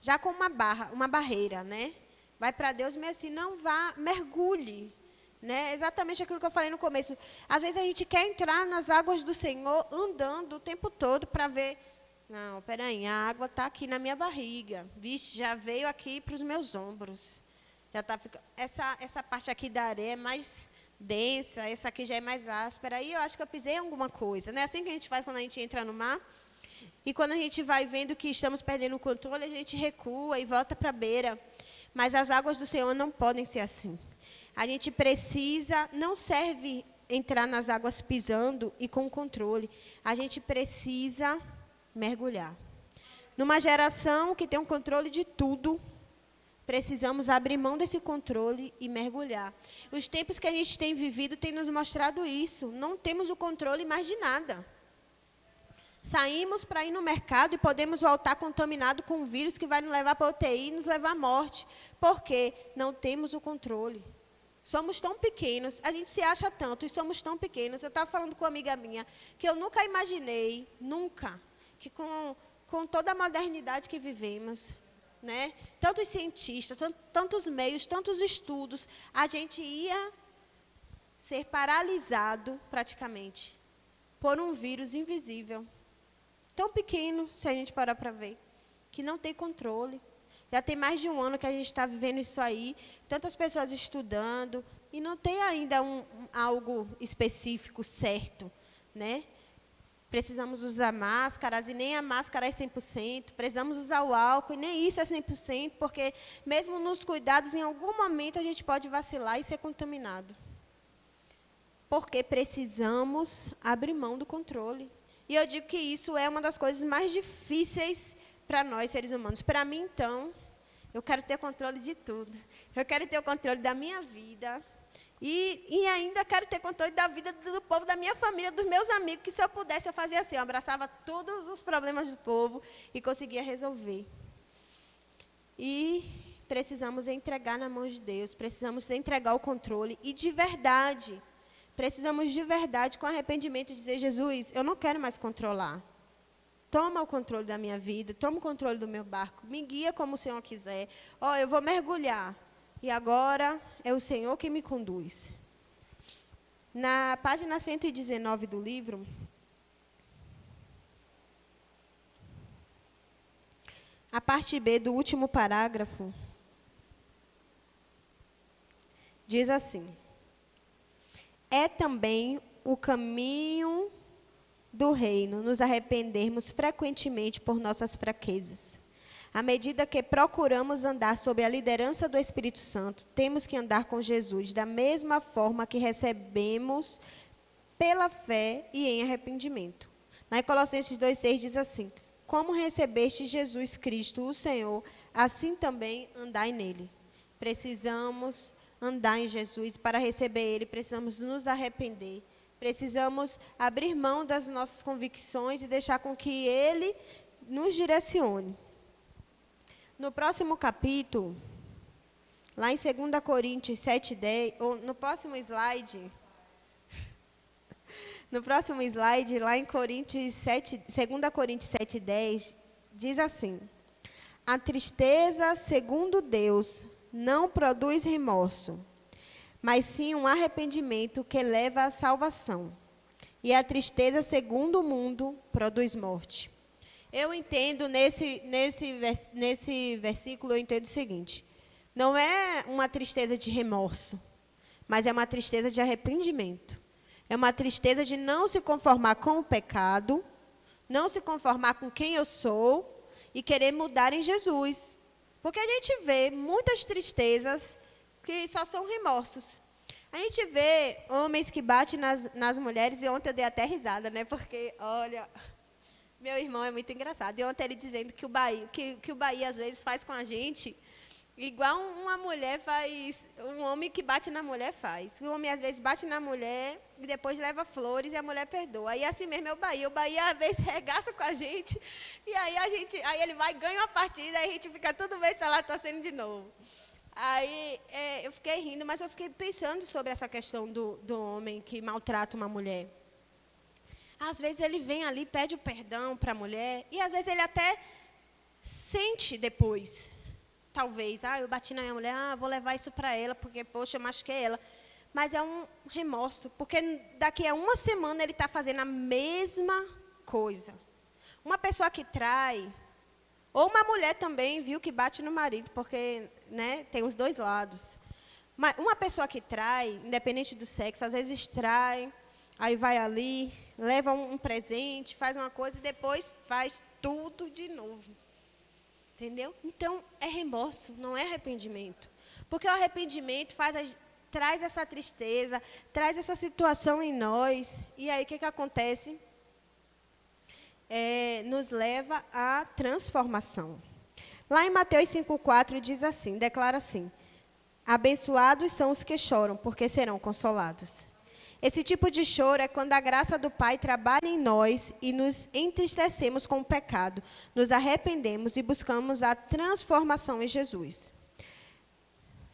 Speaker 1: já com uma barreira, né? Vai para Deus, mas assim, não vá, mergulhe. Né? Exatamente aquilo que eu falei no começo. Às vezes a gente quer entrar nas águas do Senhor andando o tempo todo para ver... Não, peraí, a água está aqui na minha barriga. Vixe, já veio aqui para os meus ombros. Já tá ficando... Essa parte aqui da areia é mais densa, essa aqui já é mais áspera. Aí eu acho que eu pisei em alguma coisa. Não é assim que a gente faz quando a gente entra no mar? E quando a gente vai vendo que estamos perdendo o controle, a gente recua e volta para a beira. Mas as águas do Senhor não podem ser assim. A gente precisa, não serve entrar nas águas pisando e com controle. A gente precisa... mergulhar. Numa geração que tem um controle de tudo, precisamos abrir mão desse controle e mergulhar. Os tempos que a gente tem vivido têm nos mostrado isso. Não temos o controle mais de nada. Saímos para ir no mercado e podemos voltar contaminado com um vírus que vai nos levar para a UTI e nos levar à morte. Por quê? Não temos o controle. Somos tão pequenos, a gente se acha tanto e somos tão pequenos. Eu estava falando com uma amiga minha que eu nunca imaginei, que com toda a modernidade que vivemos, né? Tantos cientistas, tantos meios, tantos estudos, a gente ia ser paralisado praticamente por um vírus invisível, tão pequeno, se a gente parar para ver, que não tem controle. Já tem mais de um ano que a gente está vivendo isso aí, tantas pessoas estudando, e não tem ainda algo específico certo, né? Precisamos usar máscaras, e nem a máscara é 100%. Precisamos usar o álcool, e nem isso é 100%, porque mesmo nos cuidados, em algum momento, a gente pode vacilar e ser contaminado. porque precisamos abrir mão do controle. E eu digo que isso é uma das coisas mais difíceis para nós, seres humanos. Para mim, então, eu quero ter controle de tudo. Eu quero ter o controle da minha vida. E ainda quero ter controle da vida do povo, da minha família, dos meus amigos, que se eu pudesse, eu fazia assim, eu abraçava todos os problemas do povo e conseguia resolver. E precisamos entregar na mão de Deus, precisamos entregar o controle e de verdade, precisamos de verdade, com arrependimento, dizer, Jesus, eu não quero mais controlar. Toma o controle da minha vida, toma o controle do meu barco, me guia como o Senhor quiser. Eu vou mergulhar. E agora é o Senhor que me conduz. Na página 119 do livro, a parte B do último parágrafo, diz assim: é também o caminho do reino nos arrependermos frequentemente por nossas fraquezas. À medida que procuramos andar sob a liderança do Espírito Santo, temos que andar com Jesus da mesma forma que recebemos pela fé e em arrependimento. Na Colossenses 2,6 diz assim: como recebeste Jesus Cristo, o Senhor, assim também andai nele. Precisamos andar em Jesus. Para receber Ele, precisamos nos arrepender. Precisamos abrir mão das nossas convicções e deixar com que Ele nos direcione. No próximo capítulo, lá em 2 Coríntios 7,10, ou no próximo slide, lá em 2 Coríntios 7,10, diz assim: a tristeza, segundo Deus, não produz remorso, mas sim um arrependimento que leva à salvação. E a tristeza, segundo o mundo, produz morte. Eu entendo, nesse versículo, eu entendo o seguinte: não é uma tristeza de remorso, mas é uma tristeza de arrependimento. É uma tristeza de não se conformar com o pecado, não se conformar com quem eu sou e querer mudar em Jesus. Porque a gente vê muitas tristezas que só são remorsos. A gente vê homens que batem nas mulheres, e ontem eu dei até risada, né? Porque, olha, meu irmão é muito engraçado. E ontem ele dizendo que o Bahia às vezes faz com a gente igual uma mulher faz, um homem que bate na mulher faz. O homem às vezes bate na mulher e depois leva flores e a mulher perdoa. Aí assim mesmo é o Bahia. O Bahia às vezes regaça com a gente e aí ele vai, ganha uma partida, aí a gente fica tudo bem, sei lá, torcendo de novo. Aí eu fiquei rindo, mas eu fiquei pensando sobre essa questão do homem que maltrata uma mulher. Às vezes ele vem ali, pede o perdão para a mulher, e às vezes ele até sente depois. Talvez, eu bati na minha mulher, vou levar isso para ela, porque, poxa, eu machuquei ela. Mas é um remorso, porque daqui a uma semana ele está fazendo a mesma coisa. Uma pessoa que trai, ou uma mulher também, viu, que bate no marido, porque, né, tem os dois lados. Mas uma pessoa que trai, independente do sexo, às vezes trai, aí vai ali, leva um presente, faz uma coisa e depois faz tudo de novo. Entendeu? Então, é remorso, não é arrependimento. Porque o arrependimento traz essa tristeza, traz essa situação em nós. E aí, o que acontece? Nos leva à transformação. Lá em Mateus 5,4 diz assim, declara assim: abençoados são os que choram, porque serão consolados. Esse tipo de choro é quando a graça do Pai trabalha em nós e nos entristecemos com o pecado, nos arrependemos e buscamos a transformação em Jesus.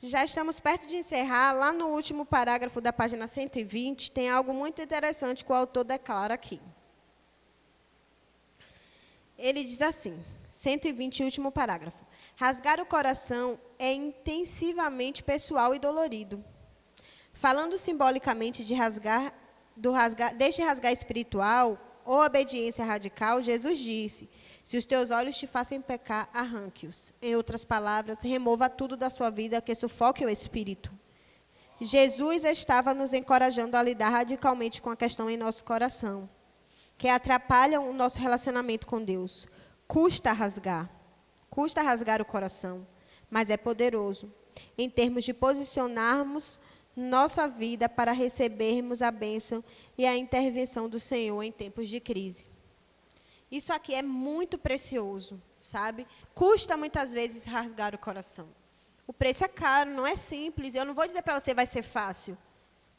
Speaker 1: Já estamos perto de encerrar. Lá no último parágrafo da página 120, tem algo muito interessante que o autor declara aqui. Ele diz assim, 120, último parágrafo: rasgar o coração é intensivamente pessoal e dolorido. Falando simbolicamente deste rasgar espiritual ou obediência radical, Jesus disse: se os teus olhos te fazem pecar, arranque-os. Em outras palavras, remova tudo da sua vida que sufoque o espírito. Jesus estava nos encorajando a lidar radicalmente com a questão em nosso coração, que atrapalham o nosso relacionamento com Deus. Custa rasgar o coração, mas é poderoso em termos de posicionarmos nossa vida para recebermos a bênção e a intervenção do Senhor em tempos de crise. Isso aqui é muito precioso, sabe? Custa muitas vezes rasgar o coração. O preço é caro, não é simples. Eu não vou dizer para você vai ser fácil,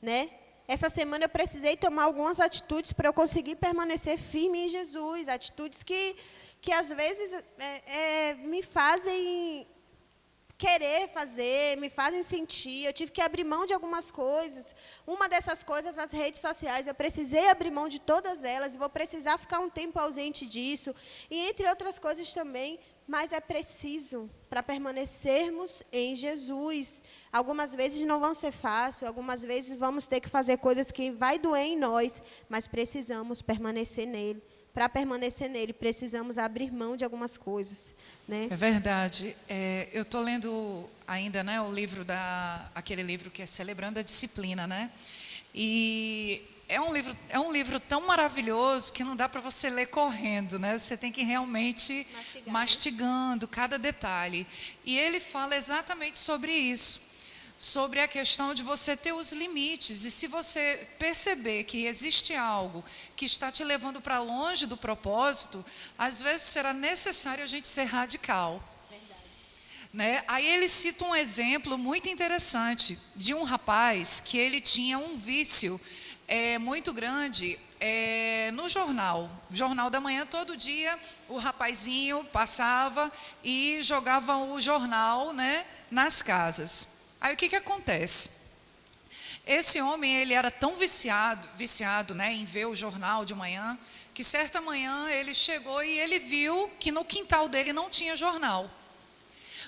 Speaker 1: né? Essa semana eu precisei tomar algumas atitudes para eu conseguir permanecer firme em Jesus. Atitudes que às vezes me fazem querer fazer, me fazem sentir. Eu tive que abrir mão de algumas coisas. Uma dessas coisas, as redes sociais, eu precisei abrir mão de todas elas. Vou precisar ficar um tempo ausente disso. E entre outras coisas também, mas é preciso para permanecermos em Jesus. Algumas vezes não vão ser fácil, algumas vezes vamos ter que fazer coisas que vai doer em nós, mas precisamos permanecer nele. Para permanecer nele, precisamos abrir mão de algumas coisas, né?
Speaker 2: É verdade. Eu estou lendo ainda, né, aquele livro que é Celebrando a Disciplina, né? E é um livro tão maravilhoso que não dá para você ler correndo, né? Você tem que realmente mastigando cada detalhe. E ele fala exatamente sobre isso. Sobre a questão de você ter os limites. E se você perceber que existe algo que está te levando para longe do propósito, às vezes será necessário a gente ser radical.
Speaker 1: Verdade.
Speaker 2: Né? Aí ele cita um exemplo muito interessante de um rapaz que ele tinha um vício muito grande no Jornal da Manhã. Todo dia o rapazinho passava e jogava o jornal, né, nas casas. Aí o que acontece? Esse homem, ele era tão viciado, né, em ver o jornal de manhã, que certa manhã ele chegou e ele viu que no quintal dele não tinha jornal.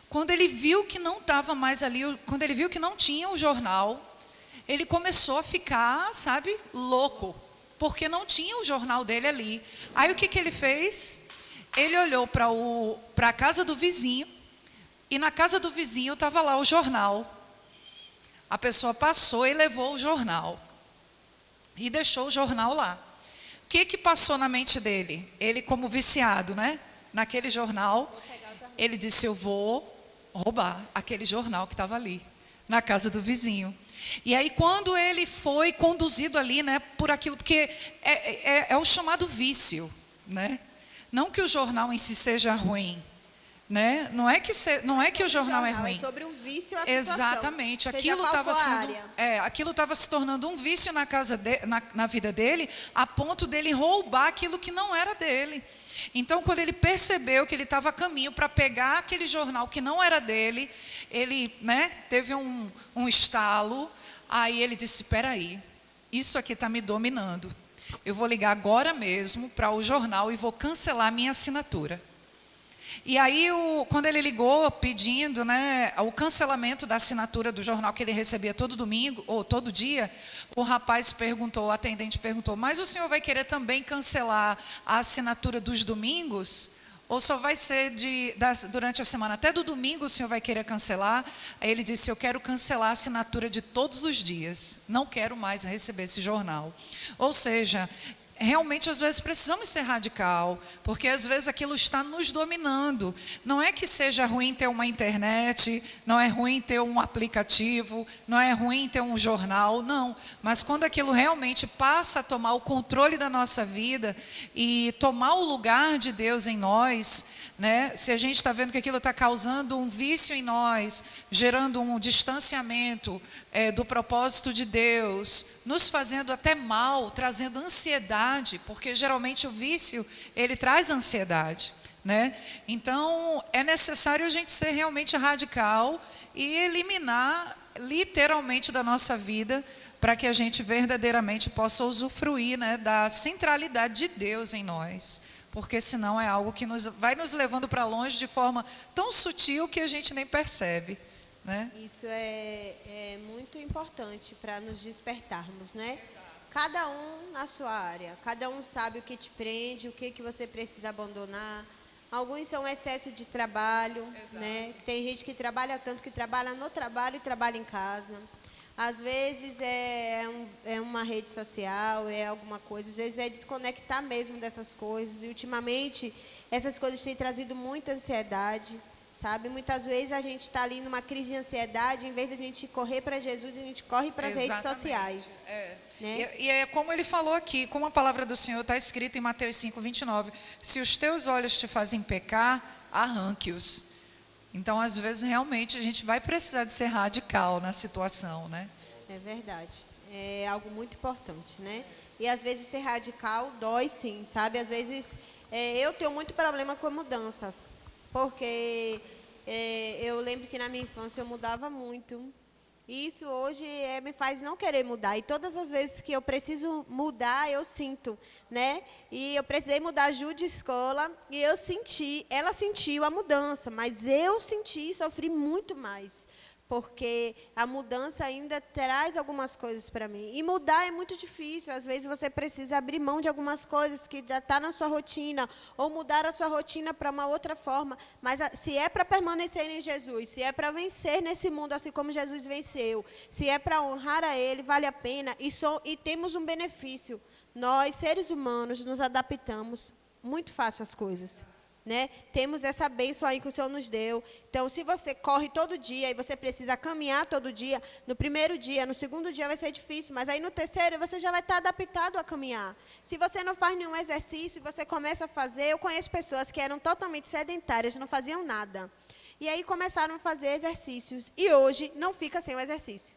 Speaker 2: Quando ele viu que não estava mais ali, quando ele viu que não tinha o jornal, ele começou a ficar, sabe, louco, porque não tinha o jornal dele ali. Aí o que ele fez? Ele olhou para a casa do vizinho, e na casa do vizinho estava lá o jornal. A pessoa passou e levou o jornal. E deixou o jornal lá. O que passou na mente dele? Ele, como viciado, né, naquele jornal, ele disse: eu vou roubar aquele jornal que estava ali, na casa do vizinho. E aí, quando ele foi conduzido ali, né, por aquilo, porque é o chamado vício, né? Não que o jornal em si seja ruim, né? Não é que o jornal é ruim.
Speaker 1: É sobre o vício, a
Speaker 2: Exatamente.
Speaker 1: situação.
Speaker 2: Aquilo estava se tornando um vício na vida dele, a ponto dele roubar aquilo que não era dele. Então, quando ele percebeu que ele estava a caminho para pegar aquele jornal que não era dele, ele, né, teve um estalo. Aí ele disse: espera aí, isso aqui está me dominando. Eu vou ligar agora mesmo para o jornal e vou cancelar a minha assinatura. E aí, quando ele ligou pedindo, né, o cancelamento da assinatura do jornal que ele recebia todo domingo, ou todo dia, o rapaz perguntou, o atendente perguntou: mas o senhor vai querer também cancelar a assinatura dos domingos? Ou só vai ser durante a semana? Até do domingo o senhor vai querer cancelar? Aí ele disse: eu quero cancelar a assinatura de todos os dias. Não quero mais receber esse jornal. Ou seja, realmente às vezes precisamos ser radical, porque às vezes aquilo está nos dominando. Não é que seja ruim ter uma internet, não é ruim ter um aplicativo, não é ruim ter um jornal, não. Mas quando aquilo realmente passa a tomar o controle da nossa vida e tomar o lugar de Deus em nós, né? Se a gente está vendo que aquilo está causando um vício em nós, gerando um distanciamento do propósito de Deus, nos fazendo até mal, trazendo ansiedade, porque geralmente o vício, ele traz ansiedade, né? Então, é necessário a gente ser realmente radical e eliminar literalmente da nossa vida, para que a gente verdadeiramente possa usufruir, né, da centralidade de Deus em nós. Porque senão é algo que vai nos levando para longe de forma tão sutil que a gente nem percebe, né?
Speaker 1: Isso é muito importante para nos despertarmos, né? Exato. Cada um na sua área, cada um sabe o que te prende, o que você precisa abandonar. Alguns são excesso de trabalho, né? Tem gente que trabalha tanto que trabalha no trabalho e trabalha em casa. Às vezes é uma rede social, é alguma coisa. Às vezes é desconectar mesmo dessas coisas. E ultimamente essas coisas têm trazido muita ansiedade. Sabe, muitas vezes a gente está ali numa crise de ansiedade, em vez de a gente correr para Jesus, a gente corre para as redes sociais. Né?
Speaker 2: E é como ele falou aqui, como a palavra do Senhor está escrita em Mateus 5:29, se os teus olhos te fazem pecar, arranque-os. Então, às vezes, realmente, a gente vai precisar de ser radical na situação, né?
Speaker 1: É verdade, é algo muito importante, né? E às vezes ser radical dói sim, sabe? Às vezes eu tenho muito problema com mudanças. Porque eu lembro que na minha infância eu mudava muito. E isso hoje me faz não querer mudar. E todas as vezes que eu preciso mudar, eu sinto, né? E eu precisei mudar a Ju de escola e eu senti, ela sentiu a mudança, mas eu senti e sofri muito mais. Porque a mudança ainda traz algumas coisas para mim. E mudar é muito difícil. Às vezes você precisa abrir mão de algumas coisas que já está na sua rotina, ou mudar a sua rotina para uma outra forma. Mas se é para permanecer em Jesus, se é para vencer nesse mundo assim como Jesus venceu, se é para honrar a Ele, vale a pena. E temos um benefício. Nós, seres humanos, nos adaptamos muito fácil às coisas. Né? Temos essa bênção aí que o Senhor nos deu. Então, se você corre todo dia e você precisa caminhar todo dia, no primeiro dia, no segundo dia vai ser difícil, mas aí no terceiro você já vai estar adaptado a caminhar. Se você não faz nenhum exercício e você começa a fazer, eu conheço pessoas que eram totalmente sedentárias, não faziam nada. E aí começaram a fazer exercícios e hoje não fica sem o exercício.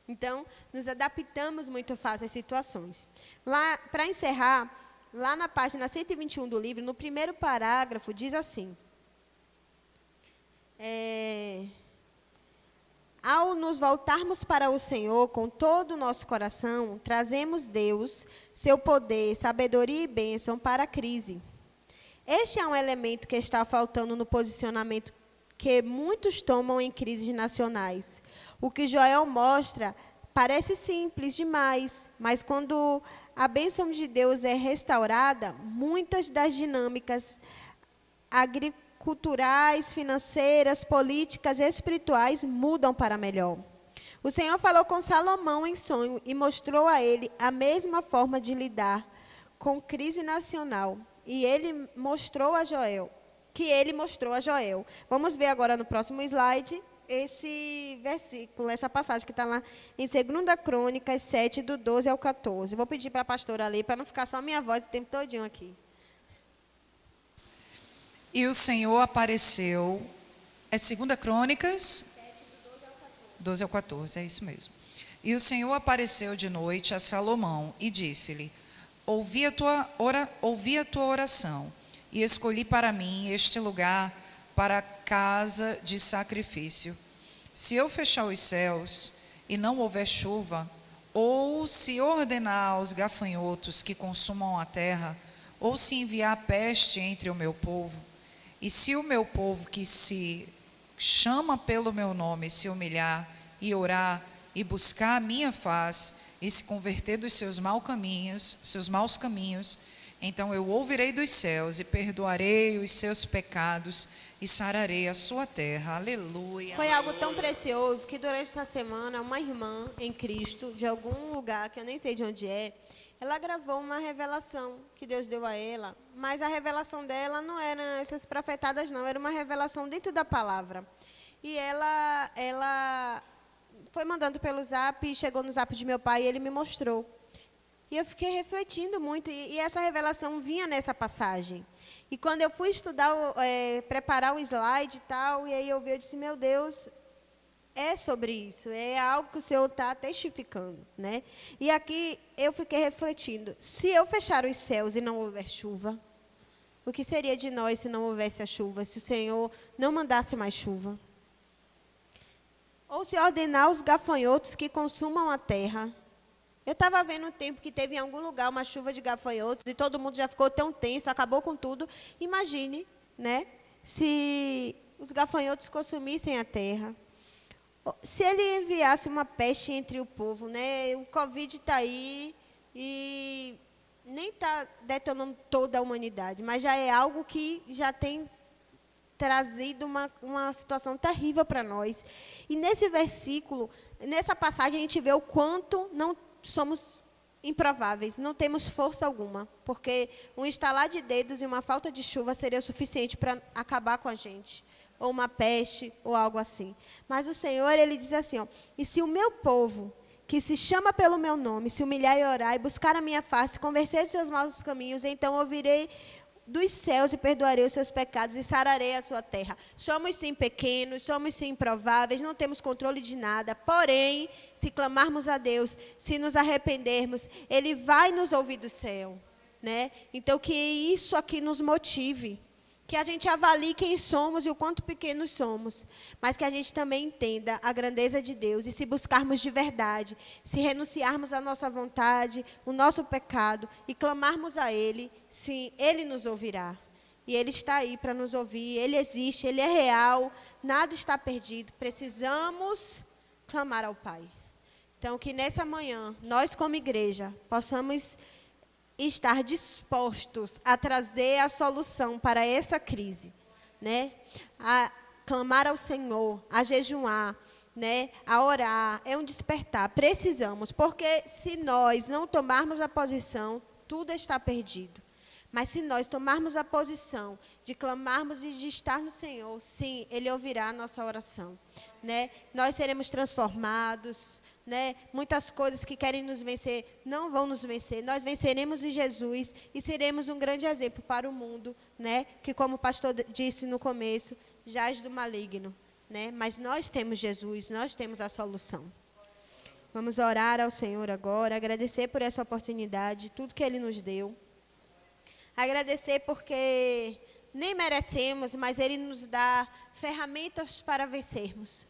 Speaker 1: Então, nos adaptamos muito fácil às situações. Lá, para encerrar, lá na página 121 do livro, no primeiro parágrafo, diz assim: ao nos voltarmos para o Senhor com todo o nosso coração, trazemos Deus, seu poder, sabedoria e bênção para a crise. Este é um elemento que está faltando no posicionamento que muitos tomam em crises nacionais. O que Joel mostra parece simples demais, mas quando a bênção de Deus é restaurada, muitas das dinâmicas agriculturais, financeiras, políticas e espirituais mudam para melhor. O Senhor falou com Salomão em sonho e mostrou a ele a mesma forma de lidar com crise nacional. E ele mostrou a Joel, Vamos ver agora no próximo slide esse versículo, essa passagem que está lá em 2 Crônicas 7, do 12 ao 14. Vou pedir para a pastora ler, para não ficar só a minha voz o tempo todinho aqui.
Speaker 2: E o Senhor apareceu, é 2 Crônicas 12 ao 14, é isso mesmo. E o Senhor apareceu de noite a Salomão e disse-lhe: ouvi a tua oração e escolhi para mim este lugar para a casa de sacrifício. Se eu fechar os céus e não houver chuva, ou se ordenar aos gafanhotos que consumam a terra, ou se enviar peste entre o meu povo, e se o meu povo que se chama pelo meu nome se humilhar e orar e buscar a minha face e se converter dos seus maus caminhos, então eu ouvirei dos céus e perdoarei os seus pecados e sararei a sua terra. Aleluia.
Speaker 1: Foi algo tão precioso que durante essa semana, uma irmã em Cristo, de algum lugar, que eu nem sei de onde é, ela gravou uma revelação que Deus deu a ela, mas a revelação dela não era essas profetadas, não, era uma revelação dentro da palavra. E ela foi mandando pelo zap, chegou no zap de meu pai e ele me mostrou. E eu fiquei refletindo muito, e essa revelação vinha nessa passagem. E quando eu fui estudar, preparar o slide e tal, e aí eu disse, meu Deus, é sobre isso, é algo que o Senhor está testificando, né? E aqui eu fiquei refletindo, se eu fechar os céus e não houver chuva, o que seria de nós se não houvesse a chuva, se o Senhor não mandasse mais chuva? Ou se ordenar os gafanhotos que consumam a terra? Eu estava vendo um tempo que teve em algum lugar uma chuva de gafanhotos e todo mundo já ficou tão tenso, acabou com tudo. Imagine, né, se os gafanhotos consumissem a terra. Se ele enviasse uma peste entre o povo, né, o Covid está aí e nem está detonando toda a humanidade, mas já é algo que já tem trazido uma situação terrível para nós. E nesse versículo, nessa passagem, a gente vê o quanto não somos improváveis, não temos força alguma, porque um estalar de dedos e uma falta de chuva seria o suficiente para acabar com a gente. ou uma peste, ou algo assim. Mas o Senhor, Ele diz assim, ó, e se o meu povo, que se chama pelo meu nome, se humilhar e orar, e buscar a minha face, converter os seus maus caminhos, então ouvirei dos céus e perdoarei os seus pecados e sararei a sua terra. Somos sim pequenos, somos sim improváveis, não temos controle de nada, porém, se clamarmos a Deus, se nos arrependermos, Ele vai nos ouvir do céu, né? Então, que isso aqui nos motive, que a gente avalie quem somos e o quanto pequenos somos, mas que a gente também entenda a grandeza de Deus e se buscarmos de verdade, se renunciarmos à nossa vontade, o nosso pecado e clamarmos a Ele, sim, Ele nos ouvirá. E Ele está aí para nos ouvir, Ele existe, Ele é real, nada está perdido, precisamos clamar ao Pai. Então, que nessa manhã, nós como igreja, possamos estar dispostos a trazer a solução para essa crise, né? A clamar ao Senhor, a jejuar, né? A orar, é um despertar. Precisamos, porque se nós não tomarmos a posição, tudo está perdido. Mas se nós tomarmos a posição de clamarmos e de estar no Senhor, sim, Ele ouvirá a nossa oração, né? Nós seremos transformados, né? Muitas coisas que querem nos vencer não vão nos vencer. Nós venceremos em Jesus e seremos um grande exemplo para o mundo, né? Que, como o pastor disse no começo, jaz do maligno, né? Mas nós temos Jesus, nós temos a solução. Vamos orar ao Senhor agora, agradecer por essa oportunidade, tudo que Ele nos deu. Agradecer porque nem merecemos, mas Ele nos dá ferramentas para vencermos.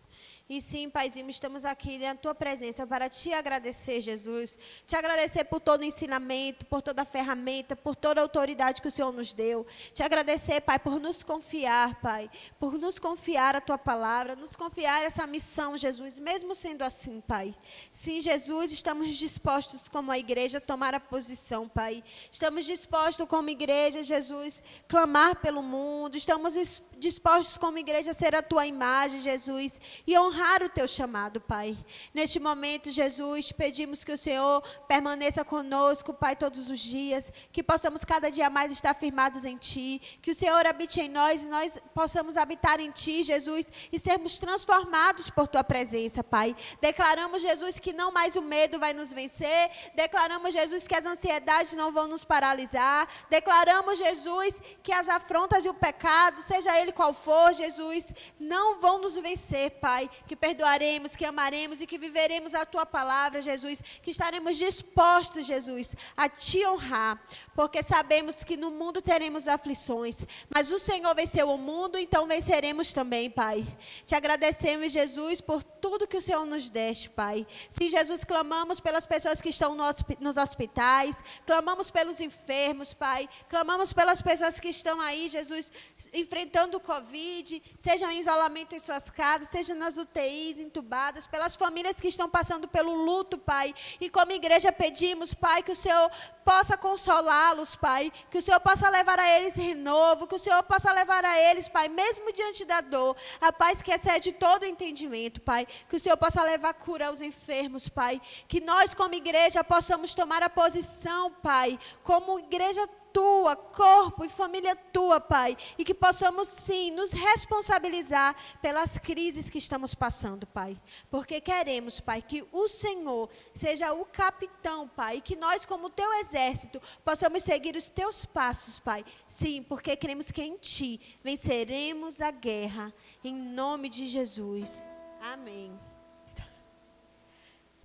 Speaker 1: E sim, Paizinho, estamos aqui na Tua presença para Te agradecer, Jesus. Te agradecer por todo o ensinamento, por toda a ferramenta, por toda a autoridade que o Senhor nos deu. Te agradecer, Pai, por nos confiar, Pai. Por nos confiar a Tua palavra, nos confiar essa missão, Jesus. Mesmo sendo assim, Pai. Sim, Jesus, estamos dispostos como a igreja a tomar a posição, Pai. Estamos dispostos como igreja, Jesus, clamar pelo mundo. Estamos dispostos como igreja a ser a Tua imagem, Jesus. E honrar o Teu chamado, Pai. Neste momento, Jesus, pedimos que o Senhor permaneça conosco, Pai, todos os dias, que possamos cada dia mais estar firmados em Ti, que o Senhor habite em nós e nós possamos habitar em Ti, Jesus, e sermos transformados por Tua presença, Pai. Declaramos, Jesus, que não mais o medo vai nos vencer, declaramos, Jesus, que as ansiedades não vão nos paralisar, declaramos, Jesus, que as afrontas e o pecado, seja ele qual for, Jesus, não vão nos vencer, Pai, que perdoaremos, que amaremos e que viveremos a Tua palavra, Jesus, que estaremos dispostos, Jesus, a Te honrar, porque sabemos que no mundo teremos aflições, mas o Senhor venceu o mundo, então venceremos também, Pai. Te agradecemos, Jesus, por tudo que o Senhor nos deste, Pai. Sim, Jesus, clamamos pelas pessoas que estão nos hospitais, clamamos pelos enfermos, Pai, clamamos pelas pessoas que estão aí, Jesus, enfrentando o Covid, sejam em isolamento em suas casas, sejam nas UTIs, entubadas, pelas famílias que estão passando pelo luto, Pai. E como igreja pedimos, Pai, que o Senhor possa consolá-los, Pai, que o Senhor possa levar a eles renovo, que o Senhor possa levar a eles, Pai, mesmo diante da dor, a paz que excede todo o entendimento, Pai, que o Senhor possa levar cura aos enfermos, Pai, que nós como igreja possamos tomar a posição, Pai, como igreja Tua, corpo e família Tua, Pai, e que possamos sim nos responsabilizar pelas crises que estamos passando, Pai, porque queremos, Pai, que o Senhor seja o capitão, Pai, e que nós como Teu exército possamos seguir os Teus passos, Pai, sim, porque queremos que em Ti venceremos a guerra, em nome de Jesus, amém.